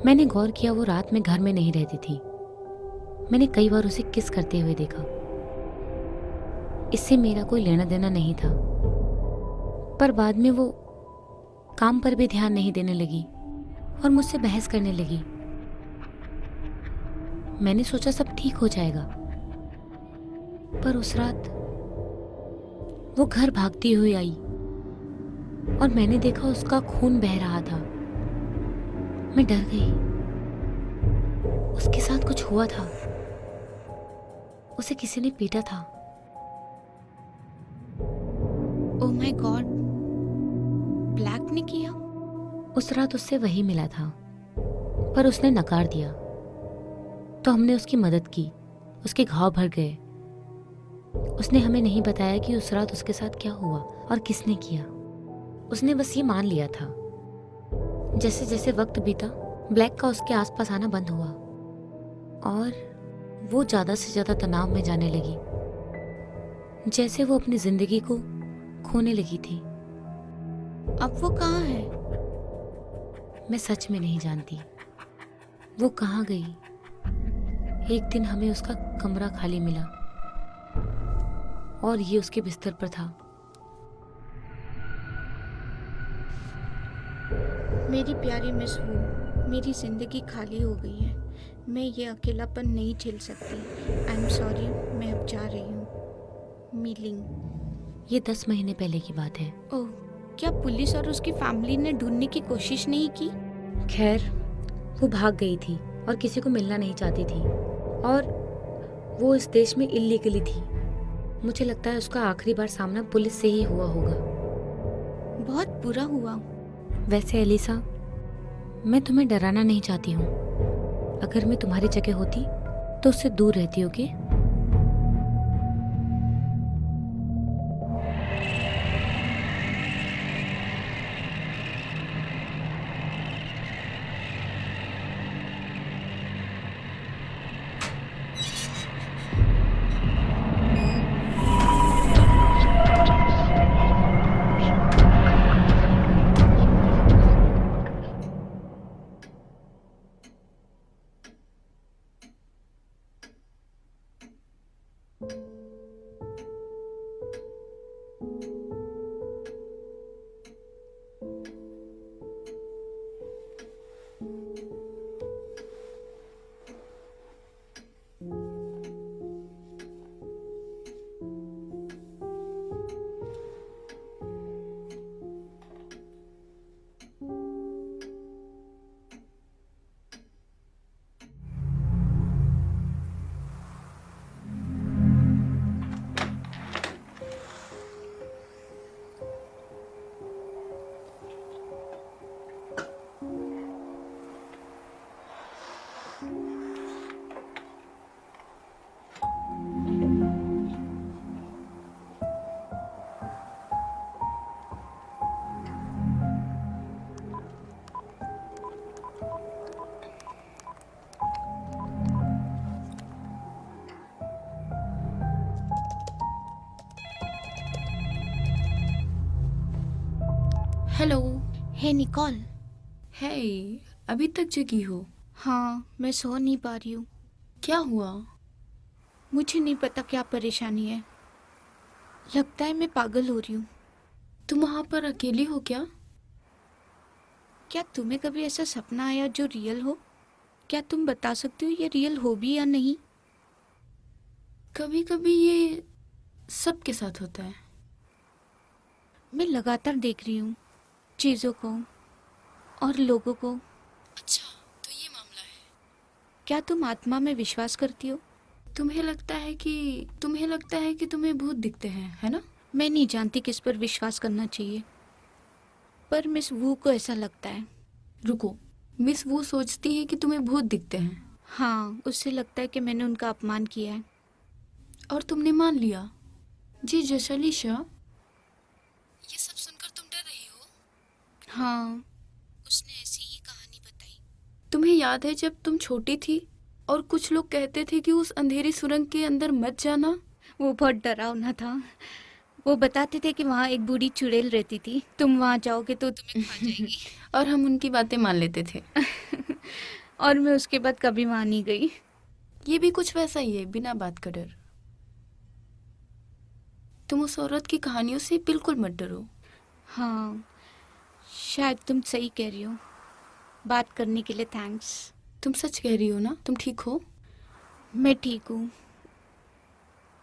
मैंने गौर किया वो रात में घर में नहीं रहती थी। मैंने कई बार उसे किस करते हुए देखा। इससे मेरा कोई लेना देना नहीं था, पर बाद में वो काम पर भी ध्यान नहीं देने लगी और मुझसे बहस करने लगी। मैंने सोचा सब ठीक हो जाएगा, पर उस रात वो घर भागती हुई आई और मैंने देखा उसका खून बह रहा था। मैं डर गई। उसके साथ कुछ हुआ था। उसे किसी ने पीटा था। ओह माय गॉड, ब्लैक ने किया? उस रात उससे वही मिला था, पर उसने नकार दिया। तो हमने उसकी मदद की। उसके घाव भर गए। उसने हमें नहीं बताया कि उस रात उसके साथ क्या हुआ और किसने किया। उसने बस ये मान लिया था। जैसे जैसे वक्त बीता, ब्लैक का उसके आसपास आना बंद हुआ और वो ज्यादा से ज्यादा तनाव में जाने लगी, जैसे वो अपनी जिंदगी को खोने लगी थी। अब वो कहाँ है? मैं सच में नहीं जानती वो कहाँ गई। एक दिन हमें उसका कमरा खाली मिला और ये उसके बिस्तर पर था। मेरी प्यारी मिस वू, मेरी जिंदगी खाली हो गई है। मैं ये अकेलापन नहीं झेल सकती। आई एम सॉरी, मैं अब जा रही हूँ। मीलिंग। ये 10 महीने पहले की बात है। ओह, क्या पुलिस और उसकी फैमिली ने ढूंढने की कोशिश नहीं की? खैर, वो भाग गई थी और किसी को मिलना नहीं चाहती थी और वो इस देश में इल्लीगली थी। मुझे लगता है उसका आखिरी बार सामना पुलिस से ही हुआ होगा। बहुत बुरा हुआ। वैसे एलिसा, मैं तुम्हें डराना नहीं चाहती हूँ। अगर मैं तुम्हारी जगह होती तो उससे दूर रहती, ओके? हेलो। हे निकॉल। हे, अभी तक जगी हो? हाँ, मैं सो नहीं पा रही हूँ। क्या हुआ? मुझे नहीं पता क्या परेशानी है। लगता है मैं पागल हो रही हूँ। तुम वहाँ पर अकेली हो क्या? क्या तुम्हें कभी ऐसा सपना आया जो रियल हो? क्या तुम बता सकते हो ये रियल हो भी या नहीं? कभी कभी ये सबके साथ होता है। मैं लगातार देख रही हूँ चीज़ों को और लोगों को। अच्छा, तो ये मामला है। क्या तुम आत्मा में विश्वास करती हो? तुम्हें लगता है कि तुम्हें भूत दिखते हैं, है ना? मैं नहीं जानती किस पर विश्वास करना चाहिए, पर मिस वू को ऐसा लगता है। रुको, मिस वो सोचती है कि तुम्हें भूत दिखते हैं हाँ, उससे लगता है कि मैंने उनका अपमान किया है। और तुमने मान लिया। जी जशलीशा, ये सब सुनकर तुम डर रही हो? हाँ, उसने ऐसी ही कहानी बताई। तुम्हें याद है जब तुम छोटी थी और कुछ लोग कहते थे कि उस अंधेरी सुरंग के अंदर मत जाना? वो बहुत डरावना था। वो बताते थे कि वहाँ एक बूढ़ी चुड़ैल रहती थी, तुम वहाँ जाओगे तो तुम्हें खा जाएगी। और हम उनकी बातें मान लेते थे। और मैं उसके बाद कभी वहाँ नहीं गई। ये भी कुछ वैसा ही है, बिना बात का डर। तुम उस औरत की कहानियों से बिल्कुल मत डरो। हाँ, शायद तुम सही कह रही हो। बात करने के लिए थैंक्स। तुम सच कह रही हो ना? तुम ठीक हो? मैं ठीक हूँ।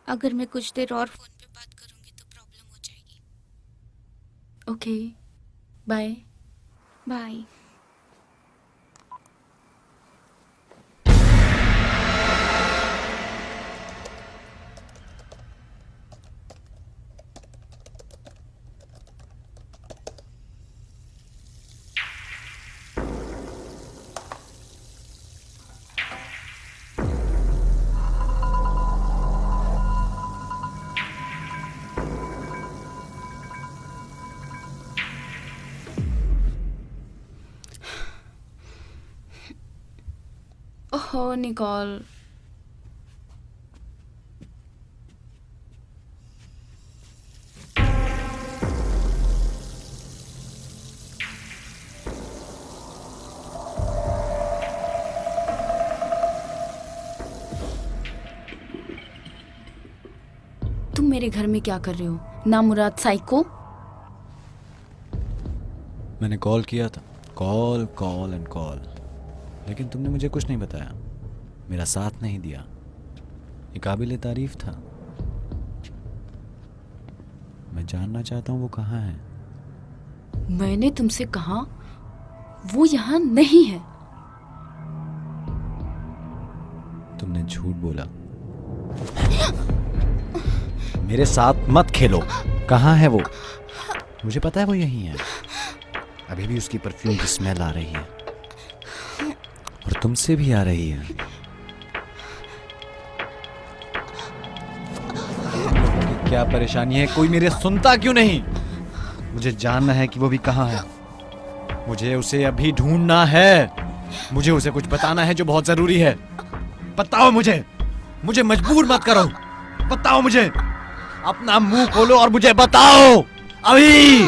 अगर मैं कुछ देर और फोन पे बात करूँगी तो प्रॉब्लम हो जाएगी। Okay, bye. बाय। ओहो निकोल, तुम मेरे घर में क्या कर रहे हो नामुराद साइको? मैंने कॉल किया था, कॉल कॉल एंड कॉल, लेकिन तुमने मुझे कुछ नहीं बताया, मेरा साथ नहीं दिया। ये काबिल तारीफ था। मैं जानना चाहता हूँ वो कहाँ है। मैंने तुमसे कहा वो यहाँ नहीं है। तुमने झूठ बोला। मेरे साथ मत खेलो। कहाँ है वो? मुझे पता है वो यहीं है। अभी भी उसकी परफ्यूम की स्मेल आ रही है और तुमसे भी आ रही है। क्या परेशानी है? कोई मेरे सुनता क्यों नहीं? मुझे जानना है कि वो भी कहाँ है। मुझे उसे अभी ढूंढना है। मुझे उसे कुछ बताना है जो बहुत जरूरी है। बताओ मुझे। मुझे मजबूर मत करो। बताओ मुझे। अपना मुंह खोलो और मुझे बताओ अभी।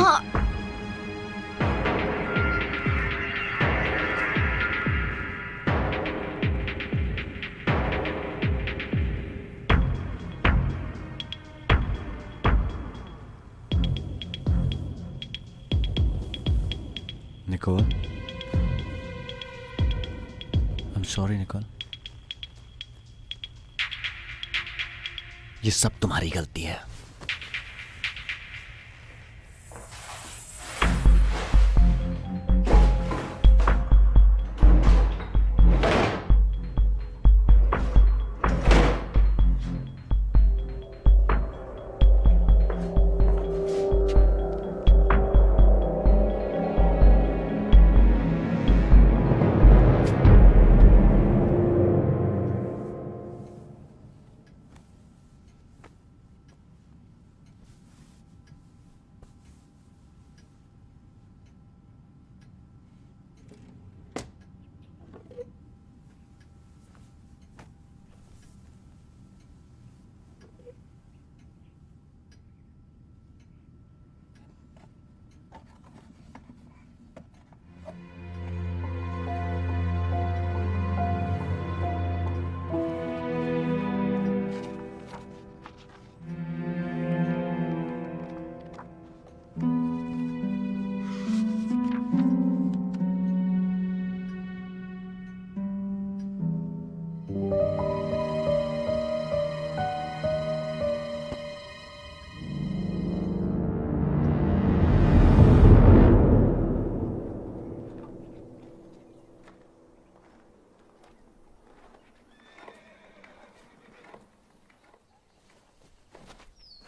Nicole, I'm sorry Nicole. ये सब तुम्हारी गलती है।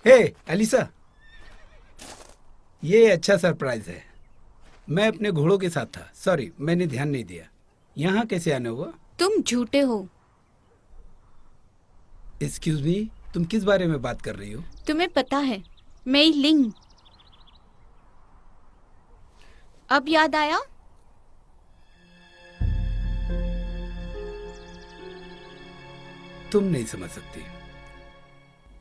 हे एलिसा, ये अच्छा सरप्राइज है। मैं अपने घोड़ों के साथ था, सॉरी मैंने ध्यान नहीं दिया। यहाँ कैसे आने हुआ? तुम झूठे हो। एक्सक्यूज मी, तुम किस बारे में बात कर रही हो? तुम्हें पता है, मैं लिंग। अब याद आया? तुम नहीं समझ सकती।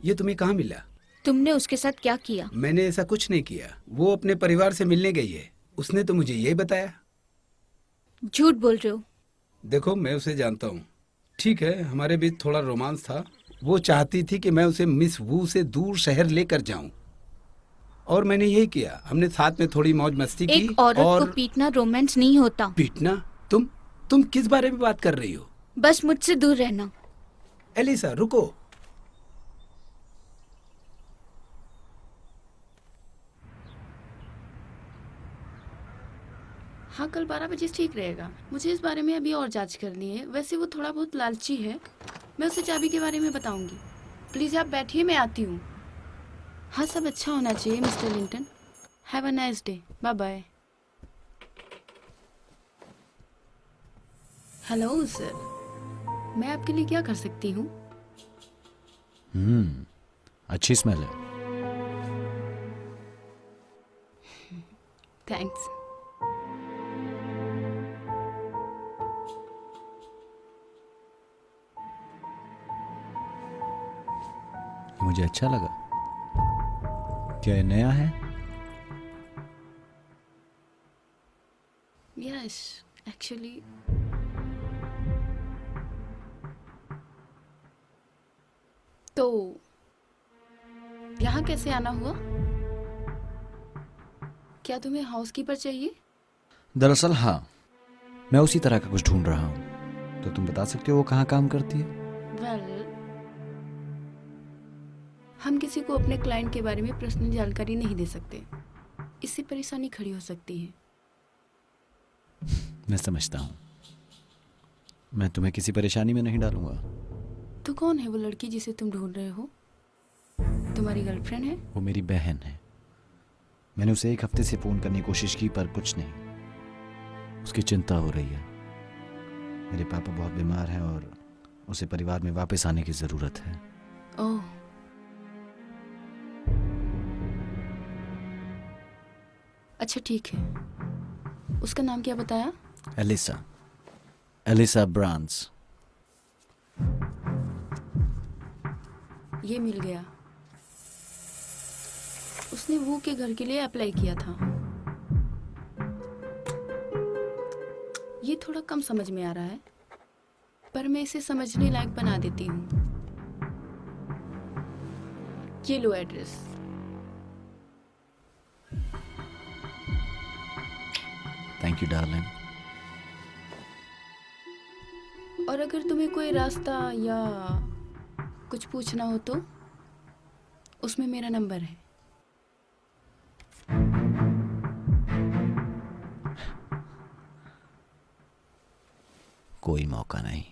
ये तुम्हें कहाँ मिला? तुमने उसके साथ क्या किया? मैंने ऐसा कुछ नहीं किया। वो अपने परिवार से मिलने गई है, उसने तो मुझे यही बताया। झूठ बोल रहे हो। देखो मैं उसे जानता हूँ। ठीक है, हमारे बीच थोड़ा रोमांस था। वो चाहती थी कि मैं उसे मिस वू से दूर शहर लेकर जाऊं, और मैंने यही किया। हमने साथ में थोड़ी मौज मस्ती की। एक औरत और को पीटना रोमांस नहीं होता। पीटना? तुम किस बारे में बात कर रही हो? बस मुझसे दूर रहना। एलिसा रुको। हाँ, कल 12 बजे ठीक रहेगा। मुझे इस बारे में अभी और जांच करनी है। वैसे वो थोड़ा बहुत लालची है। मैं उसे चाबी के बारे में बताऊंगी। प्लीज़ आप बैठिए, मैं आती हूँ। हाँ, सब अच्छा होना चाहिए mister Linton. Have a nice day. Bye bye. Hello sir, मैं आपके लिए क्या कर सकती हूँ? अच्छी स्मेल है। थैंक्स। मुझे अच्छा लगा। क्या ये नया है? यस, एक्चुअली तो यहाँ कैसे आना हुआ? क्या तुम्हें हाउसकीपर चाहिए? दरअसल हाँ, मैं उसी तरह का कुछ ढूंढ रहा हूँ। तो तुम बता सकते हो वो कहाँ काम करती है? वेल, हम किसी को अपने क्लाइंट के बारे में पर्सनल जानकारी नहीं दे सकते। इससे परेशानी खड़ी हो सकती है। मैं समझता हूँ। मैं तुम्हें किसी परेशानी में नहीं डालूंगा। तो कौन है वो लड़की जिसे तुम ढूंढ रहे हो? तुम्हारी गर्लफ्रेंड है? वो मेरी बहन है। मैंने उसे 1 हफ्ते से फोन करने की कोशिश की पर कुछ नहीं। उसकी चिंता हो रही है। मेरे पापा बहुत बीमार हैं और उसे परिवार में वापस आने की जरूरत है। ओह, अच्छा ठीक है। उसका नाम क्या बताया? Elisa, Elisa Brans. ये मिल गया। उसने वो के घर के लिए अप्लाई किया था। ये थोड़ा कम समझ में आ रहा है, पर मैं इसे समझने लायक बना देती हूँ। ये लो एड्रेस। Thank you darling. और अगर तुम्हें कोई रास्ता या कुछ पूछना हो तो उसमें मेरा नंबर है। कोई मौका नहीं।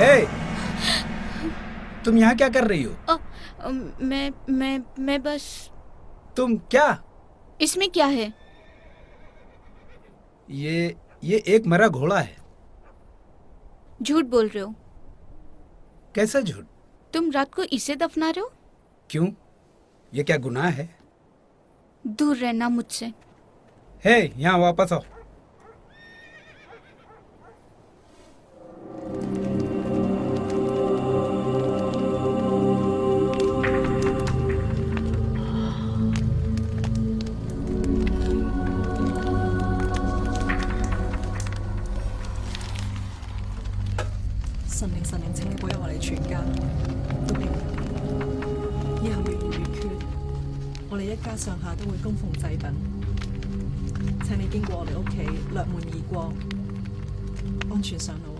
हे, तुम यहाँ क्या कर रही हो? मैं बस। तुम क्या? इसमें क्या है? ये एक मरा घोड़ा है। झूठ बोल रहे हो। कैसा झूठ? तुम रात को इसे दफना रहे हो? क्यों? ये क्या गुनाह है? दूर रहना मुझसे। हे, यहाँ वापस आओ।神靈，請你保佑我哋全家都平安。以後如願如缺，我哋一家上下都會供奉祭品。請你經過我哋屋企，掠門而過，安全上路啊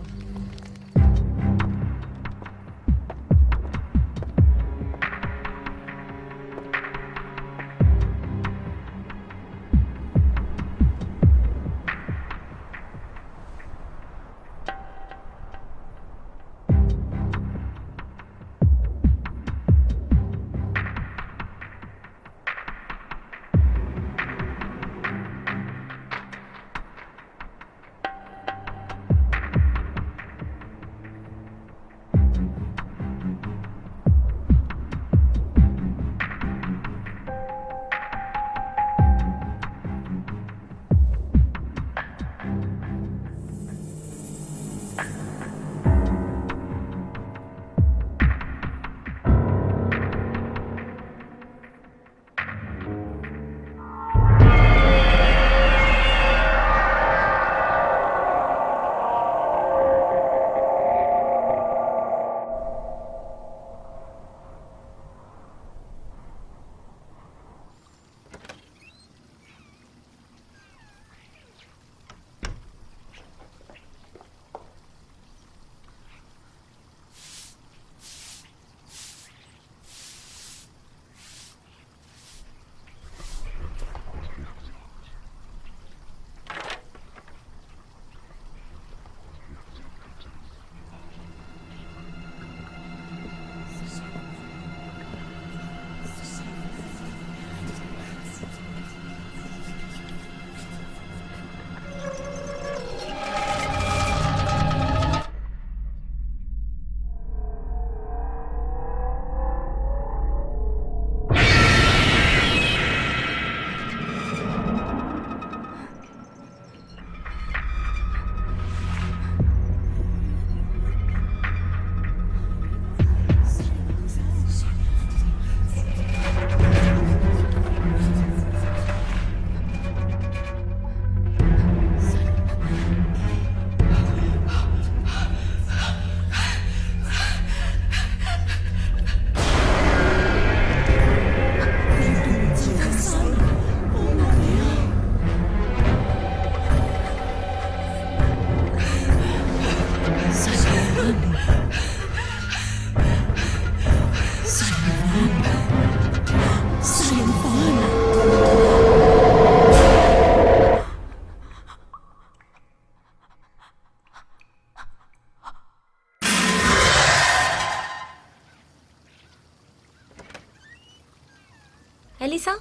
！एलिसा,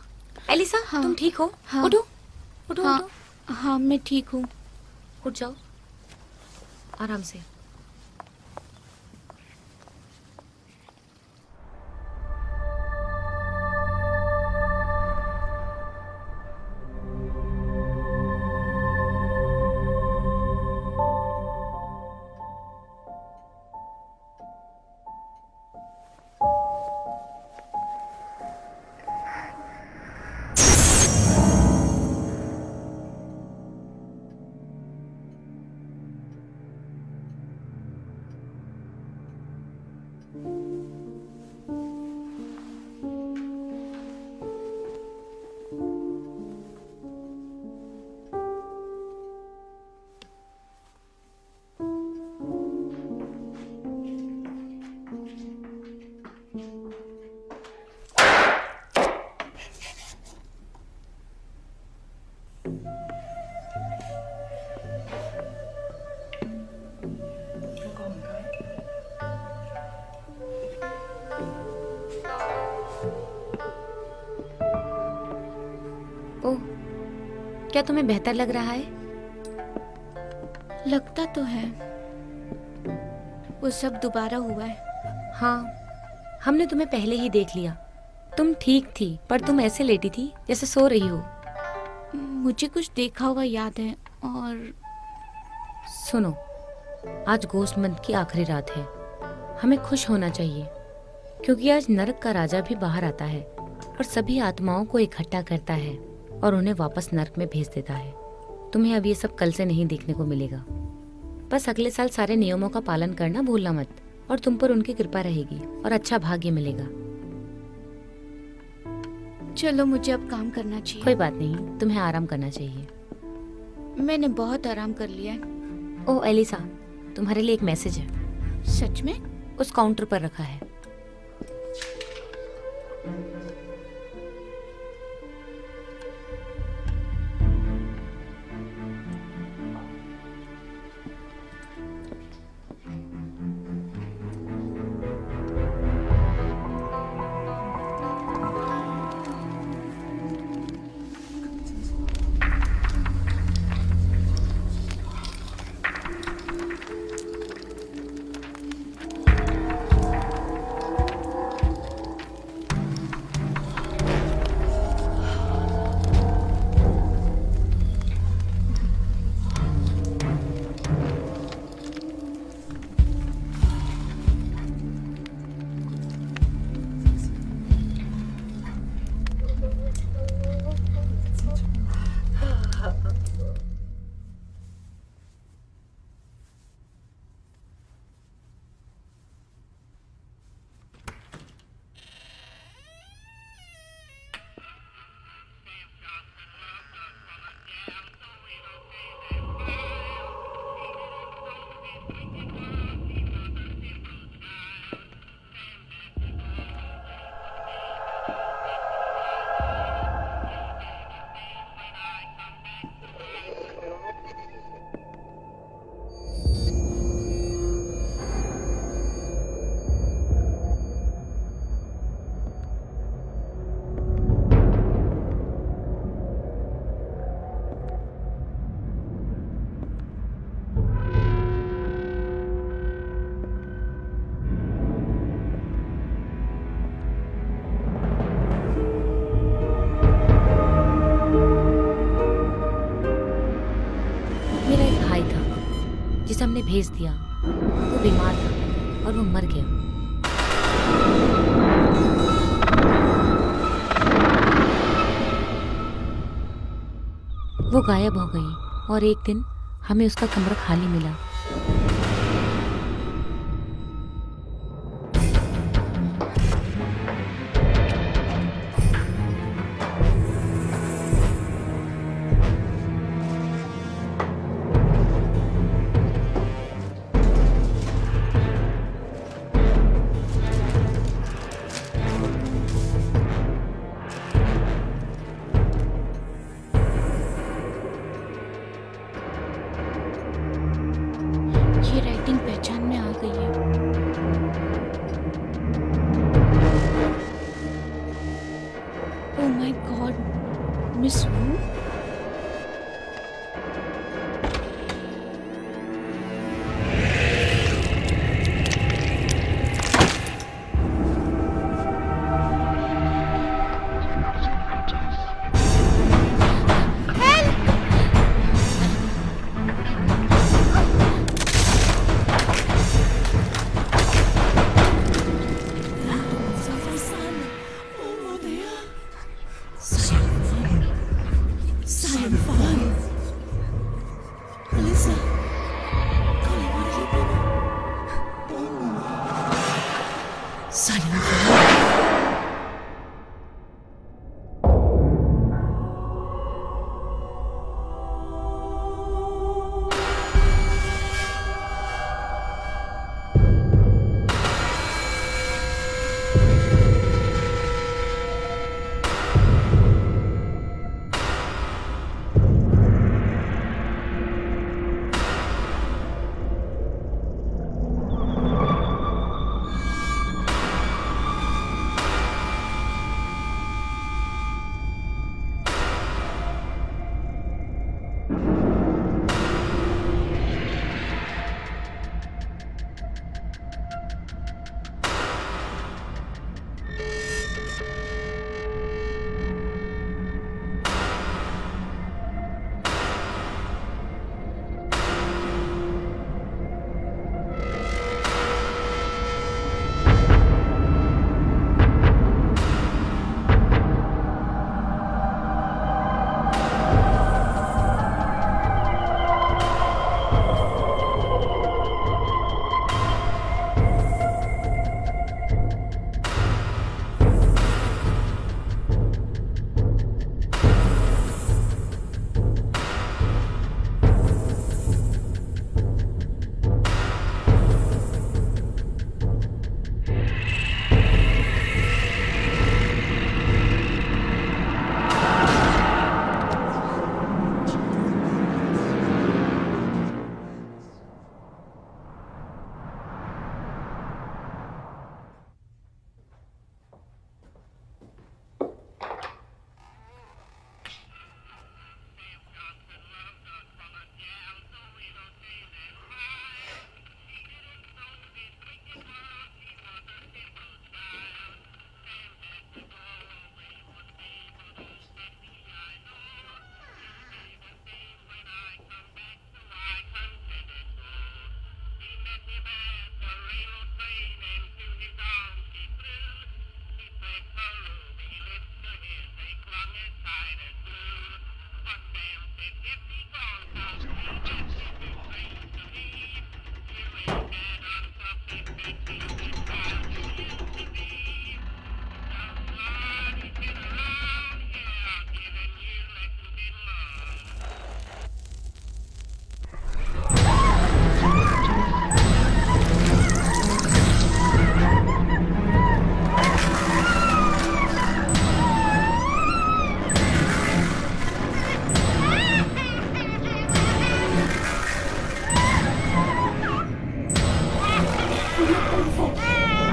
एलिसा, हाँ। तुम ठीक हो? हाँ। उठो, उठो, हाँ उठो, हाँ, मैं ठीक हूँ। उठ जाओ, आराम से। क्या तुम्हें बेहतर लग रहा है? लगता तो है वो सब दोबारा हुआ है। हाँ, हमने तुम्हें पहले ही देख लिया। तुम ठीक थी, पर तुम ऐसे लेटी थी जैसे सो रही हो। मुझे कुछ देखा हुआ याद है। और सुनो, आज गोश्त मंथ की आखिरी रात है। हमें खुश होना चाहिए, क्योंकि आज नरक का राजा भी बाहर आता है और सभी आत्माओं को इकट्ठा करता है और उन्हें वापस नरक में भेज देता है। तुम्हें अब ये सब कल से नहीं देखने को मिलेगा। बस अगले साल सारे नियमों का पालन करना भूलना मत, और तुम पर उनकी कृपा रहेगी और अच्छा भाग्य मिलेगा। चलो, मुझे अब काम करना चाहिए। कोई बात नहीं, तुम्हें आराम करना चाहिए। मैंने बहुत आराम कर लिया है। ओह एलिसा, तुम्हारे लिए एक मैसेज है। सच में? उस काउंटर पर रखा है। मेरा एक भाई था जिसे हमने भेज दिया। वो बीमार था और वो मर गया। वो गायब हो गई और एक दिन हमें उसका कमरा खाली मिला। ये राइटिंग पहचान में आ गई है। ओह माय गॉड, मिस वू।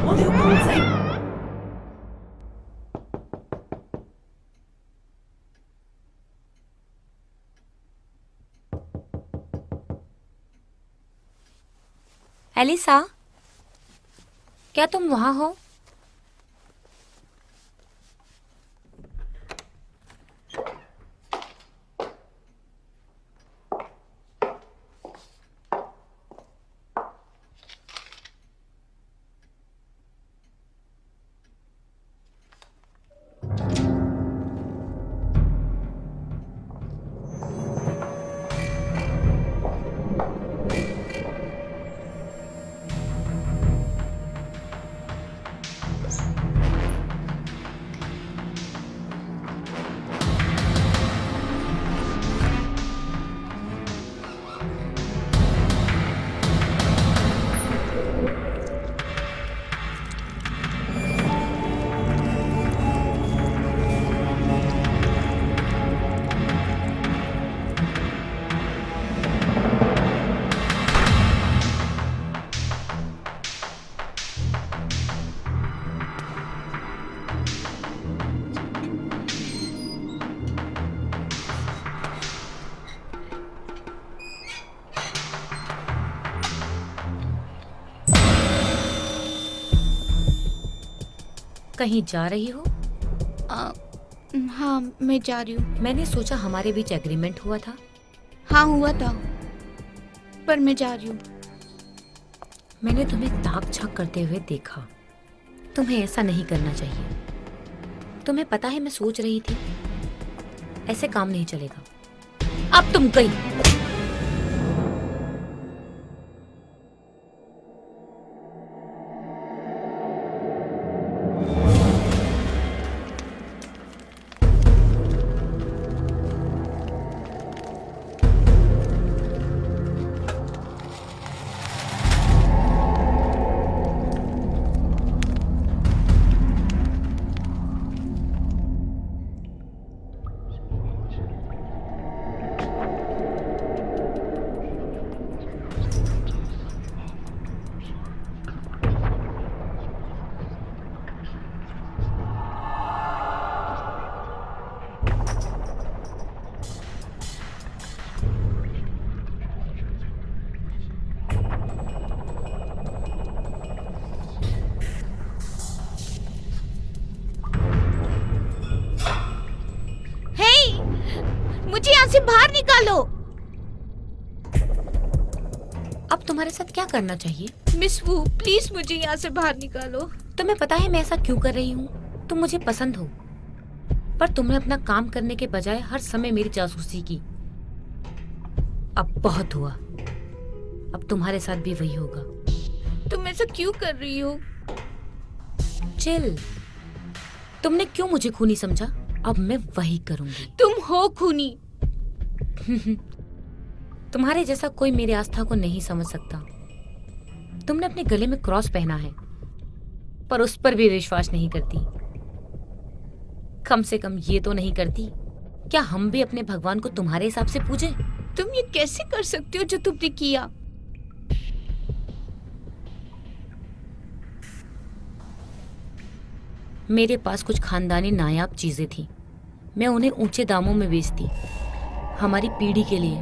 我哋要保證。एलिसा, क्या तुम वहां हो? कहीं जा रही हो? हाँ, मैं जा रही हूँ। मैंने सोचा हमारे बीच एग्रीमेंट हुआ था। हाँ, हुआ था, पर मैं जा रही हूँ। मैंने तुम्हें ताक झांक करते हुए देखा। तुम्हें ऐसा नहीं करना चाहिए। तुम्हें पता है मैं सोच रही थी, ऐसे काम नहीं चलेगा। अब तुम गई। मुझे यहाँ से बाहर निकालो। अब तुम्हारे साथ क्या करना चाहिए? मिस वू, प्लीज मुझे यहाँ से बाहर निकालो। तुम्हें पता है मैं ऐसा क्यों कर रही हूँ? तुम मुझे पसंद हो, पर तुमने अपना काम करने के बजाय हर समय मेरी जासूसी की। अब बहुत हुआ। अब तुम्हारे साथ भी वही होगा। तुम ऐसा क्यों कर रही हो? चिल। तुमने क्यों मुझे खूनी समझा? अब मैं वही करूंगी। तुम हो खूनी। तुम्हारे जैसा कोई मेरी आस्था को नहीं समझ सकता। तुमने अपने गले में क्रॉस पहना है, पर उस पर भी विश्वास नहीं करती। कम से कम ये तो नहीं करती, क्या हम भी अपने भगवान को तुम्हारे हिसाब से पूजें? तुम ये कैसे कर सकती हो जो तुमने किया? मेरे पास कुछ खानदानी नायाब चीजें थी, मैं उन्हें ऊंचे दामों में बेचती। हमारी पीढ़ी के लिए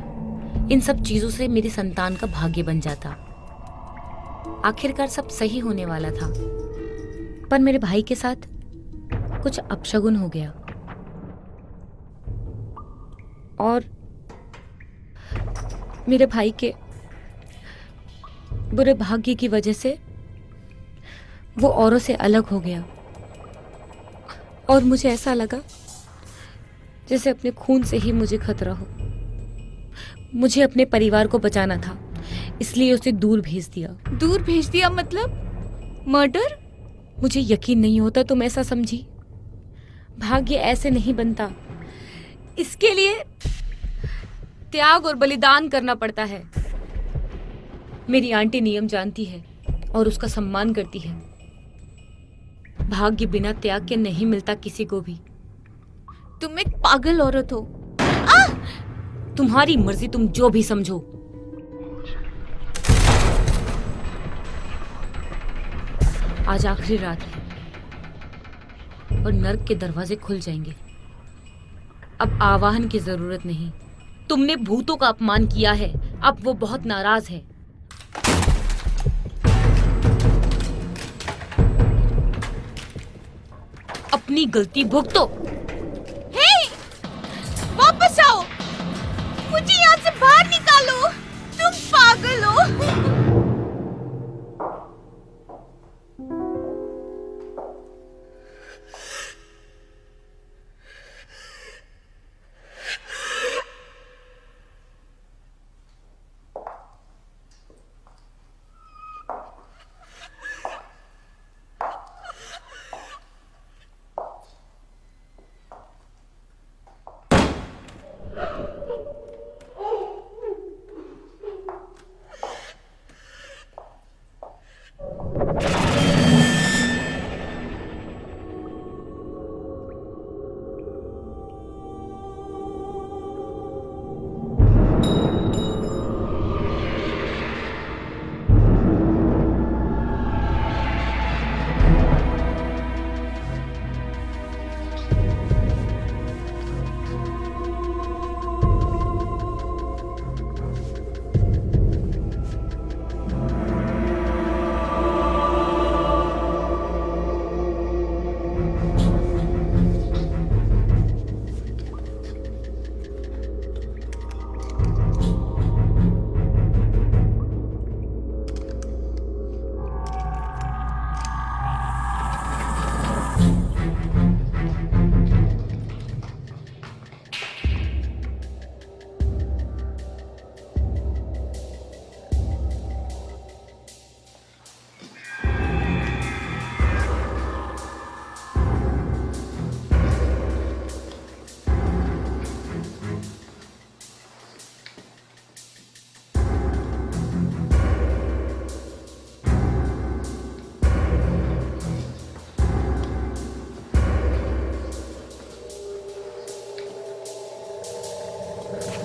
इन सब चीजों से मेरी संतान का भाग्य बन जाता। आखिरकार सब सही होने वाला था, पर मेरे भाई के साथ कुछ अपशगुन हो गया और मेरे भाई के बुरे भाग्य की वजह से वो औरों से अलग हो गया और मुझे ऐसा लगा जैसे अपने खून से ही मुझे खतरा हो। मुझे अपने परिवार को बचाना था, इसलिए उसे दूर भेज दिया। दूर भेज दिया मतलब मर्डर? मुझे यकीन नहीं होता तुम ऐसा समझी। भाग्य ऐसे नहीं बनता, इसके लिए त्याग और बलिदान करना पड़ता है। मेरी आंटी नियम जानती है और उसका सम्मान करती है। भाग्य बिना त्याग के नहीं मिलता किसी को भी। तुम एक पागल औरत हो। तुम्हारी मर्जी, तुम जो भी समझो। आज आखिरी रात है और नर्क के दरवाजे खुल जाएंगे। अब आवाहन की जरूरत नहीं। तुमने भूतों का अपमान किया है, अब वो बहुत नाराज है। अपनी गलती भुगतो। हे! वापस आओ! मुझे यहाँ से बाहर निकालो! तुम पागल हो!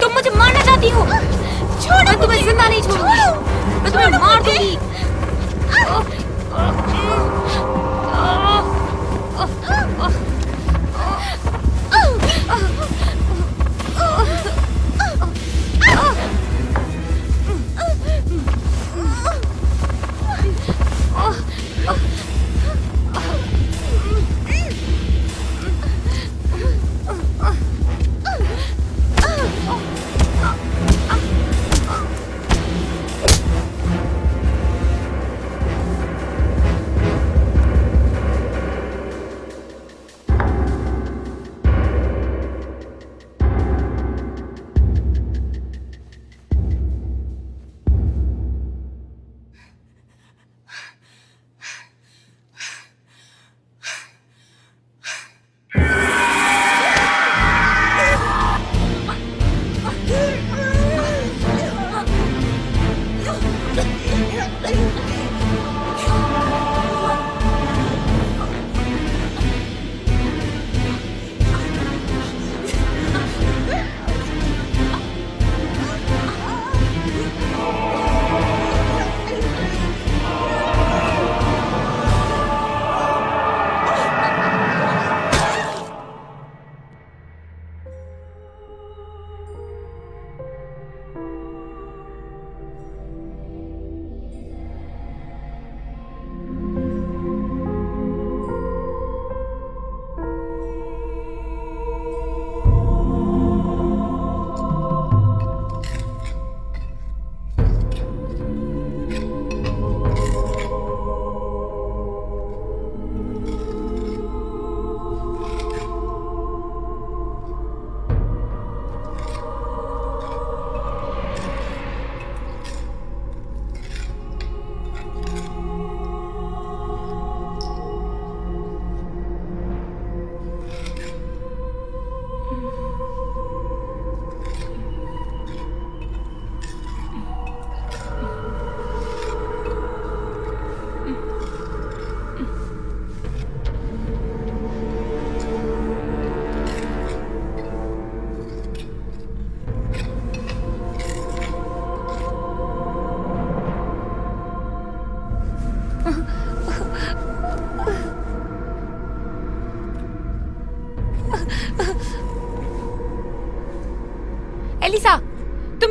तुम मुझे मारना चाहती हो? छोड़ो! मैं तुम्हें जिंदा नहीं छोड़ूंगी। मैं तुम्हें मार दूंगी।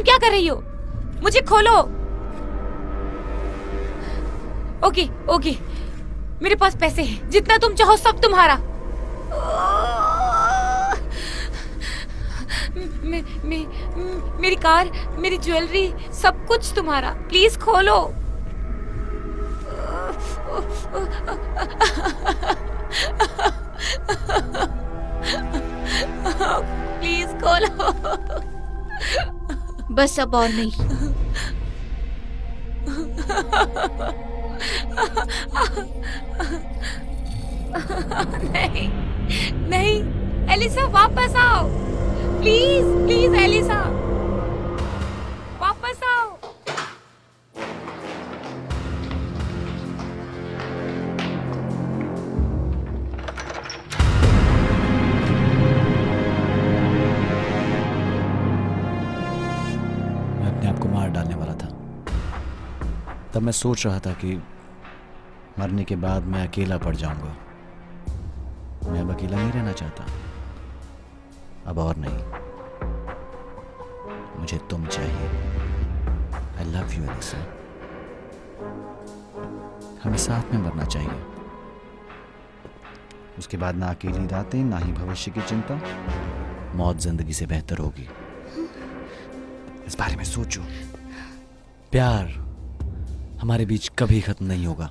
क्या कर रही हो? मुझे खोलो। ओके ओके, मेरे पास पैसे हैं, जितना तुम चाहो सब तुम्हारा। मेरी कार, मेरी ज्वेलरी, सब कुछ तुम्हारा। प्लीज खोलो। प्लीज खोलो। बस अब और नहीं। नहीं नहीं, एलिसा वापस आओ। प्लीज प्लीज एलिसा, वापस आओ। मैं अपने आप को मार डालने वाला था। तब मैं सोच रहा था कि मरने के बाद मैं अकेला पड़ जाऊंगा। मैं अब अकेला नहीं रहना चाहता, अब और नहीं। मुझे तुम चाहिए। I love you Alyssa. हमें साथ में मरना चाहिए। उसके बाद ना अकेली रातें, ना ही भविष्य की चिंता। मौत जिंदगी से बेहतर होगी। इस बारे में सोचो। प्यार हमारे बीच कभी खत्म नहीं होगा।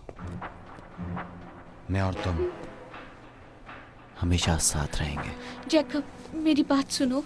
मैं और तुम हमेशा साथ रहेंगे। जैकब, मेरी बात सुनो।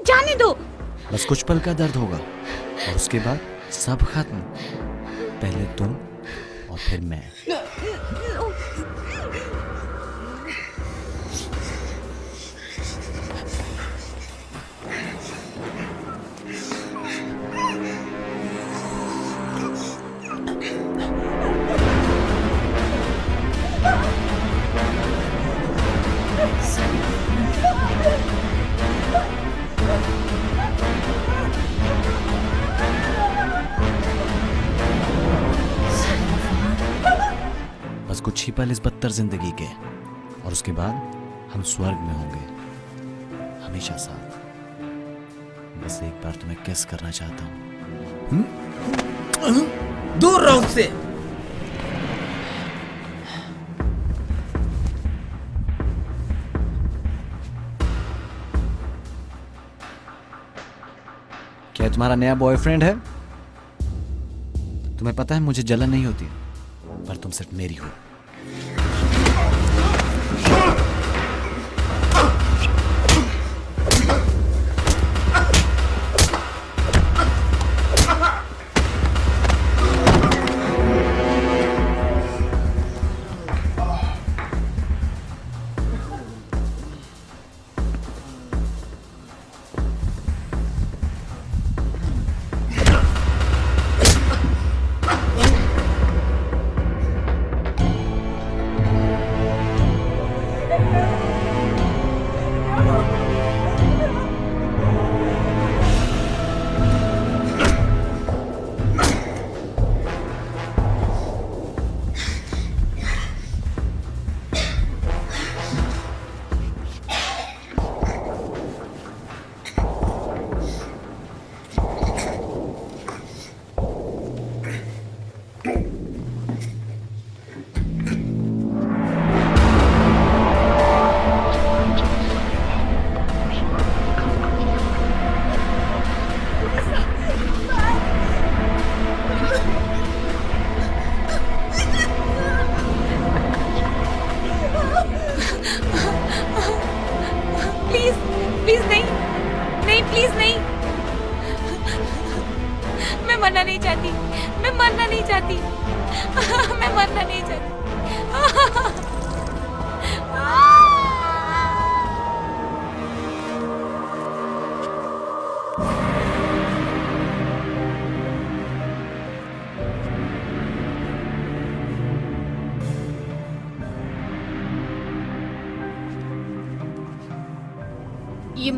जाने दो। बस कुछ पल का दर्द होगा और उसके बाद सब खत्म। पहले तुम और फिर मैं। बस कुछ ही पल इस बदतर जिंदगी के और उसके बाद हम स्वर्ग में होंगे हमेशा साथ। बस एक बार तुम्हें किस करना चाहता हूँ। दूर रहो उससे। क्या तुम्हारा नया बॉयफ्रेंड है? तुम्हें पता है मुझे जलन नहीं होती, पर तुम सिर्फ मेरी हो। प्लीज नहीं, नहीं प्लीज नहीं। मैं मरना नहीं चाहती, मैं मरना नहीं चाहती, मैं मरना नहीं चाहती।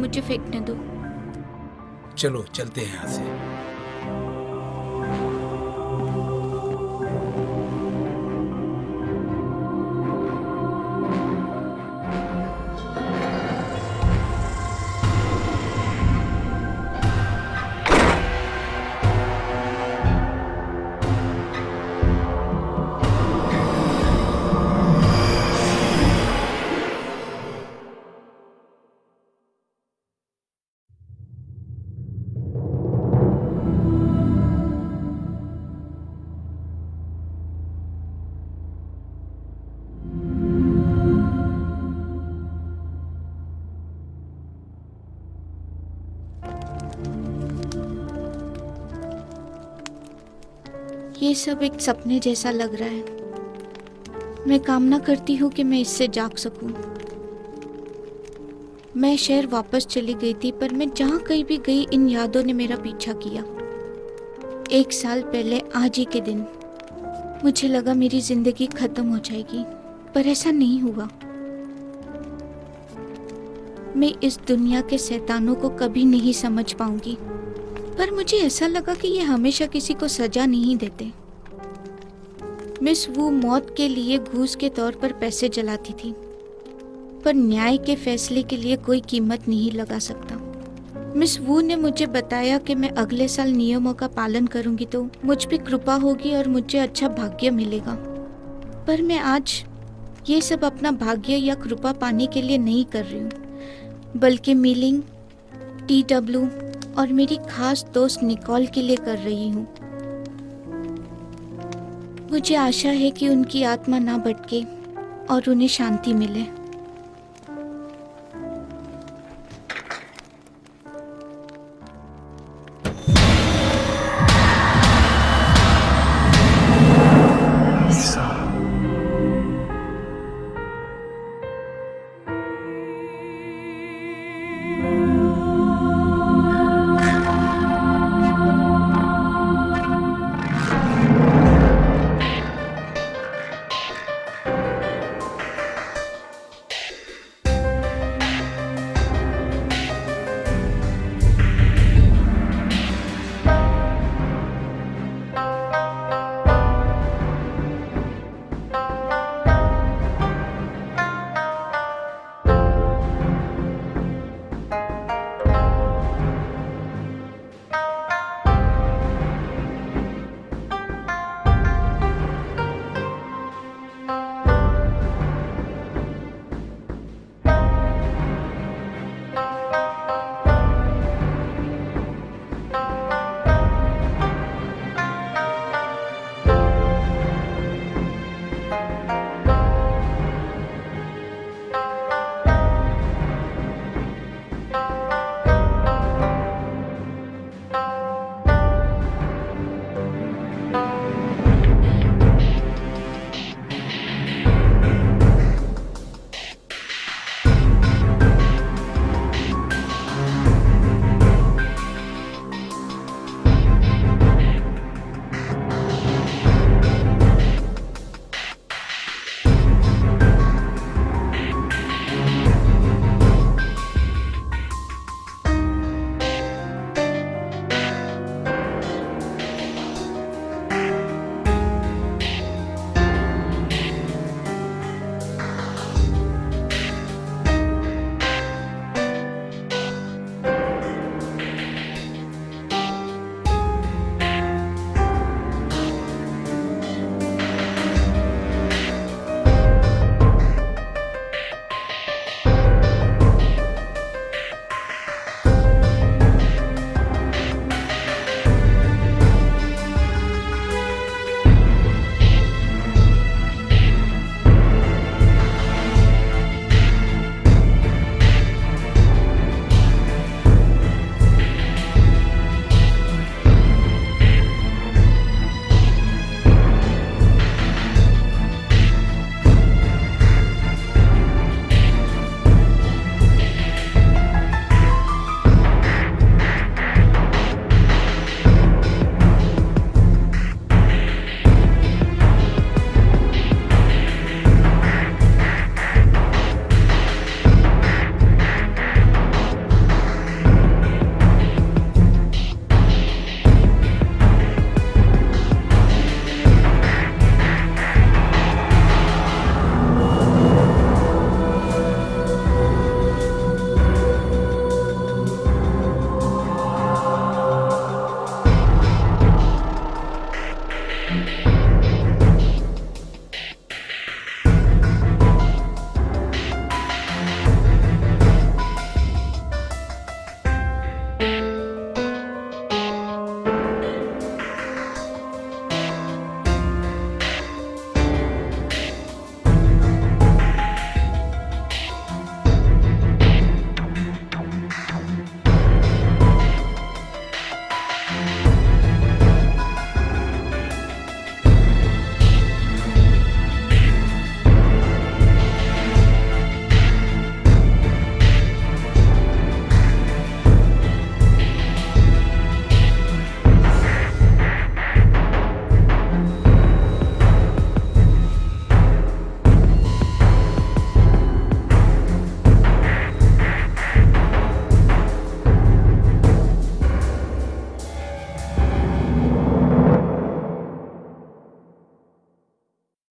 मुझे फेंकने दो। चलो चलते हैं यहाँ से। ये सब एक सपने जैसा लग रहा है। मैं कामना करती हूँ कि मैं इससे जाग सकूं। मैं शहर वापस चली गई थी, पर मैं जहाँ कहीं भी गई इन यादों ने मेरा पीछा किया। 1 साल पहले आज ही के दिन मुझे लगा मेरी जिंदगी खत्म हो जाएगी, पर ऐसा नहीं हुआ। मैं इस दुनिया के शैतानों को कभी नहीं समझ पाऊंगी, पर मुझे ऐसा लगा कि ये हमेशा किसी को सजा नहीं देते। मिस वू मौत के लिए घूस के तौर पर पैसे जलाती थी, पर न्याय के फैसले के लिए कोई कीमत नहीं लगा सकता। मिस वू ने मुझे बताया कि मैं अगले साल नियमों का पालन करूंगी तो मुझ पे कृपा होगी और मुझे अच्छा भाग्य मिलेगा। पर मैं आज ये सब अपना भाग्य या कृपा पाने के लिए नहीं कर रही हूँ, बल्कि मीलिंग, TW और मेरी खास दोस्त निकोल के लिए कर रही हूँ। मुझे आशा है कि उनकी आत्मा ना भटके और उन्हें शांति मिले।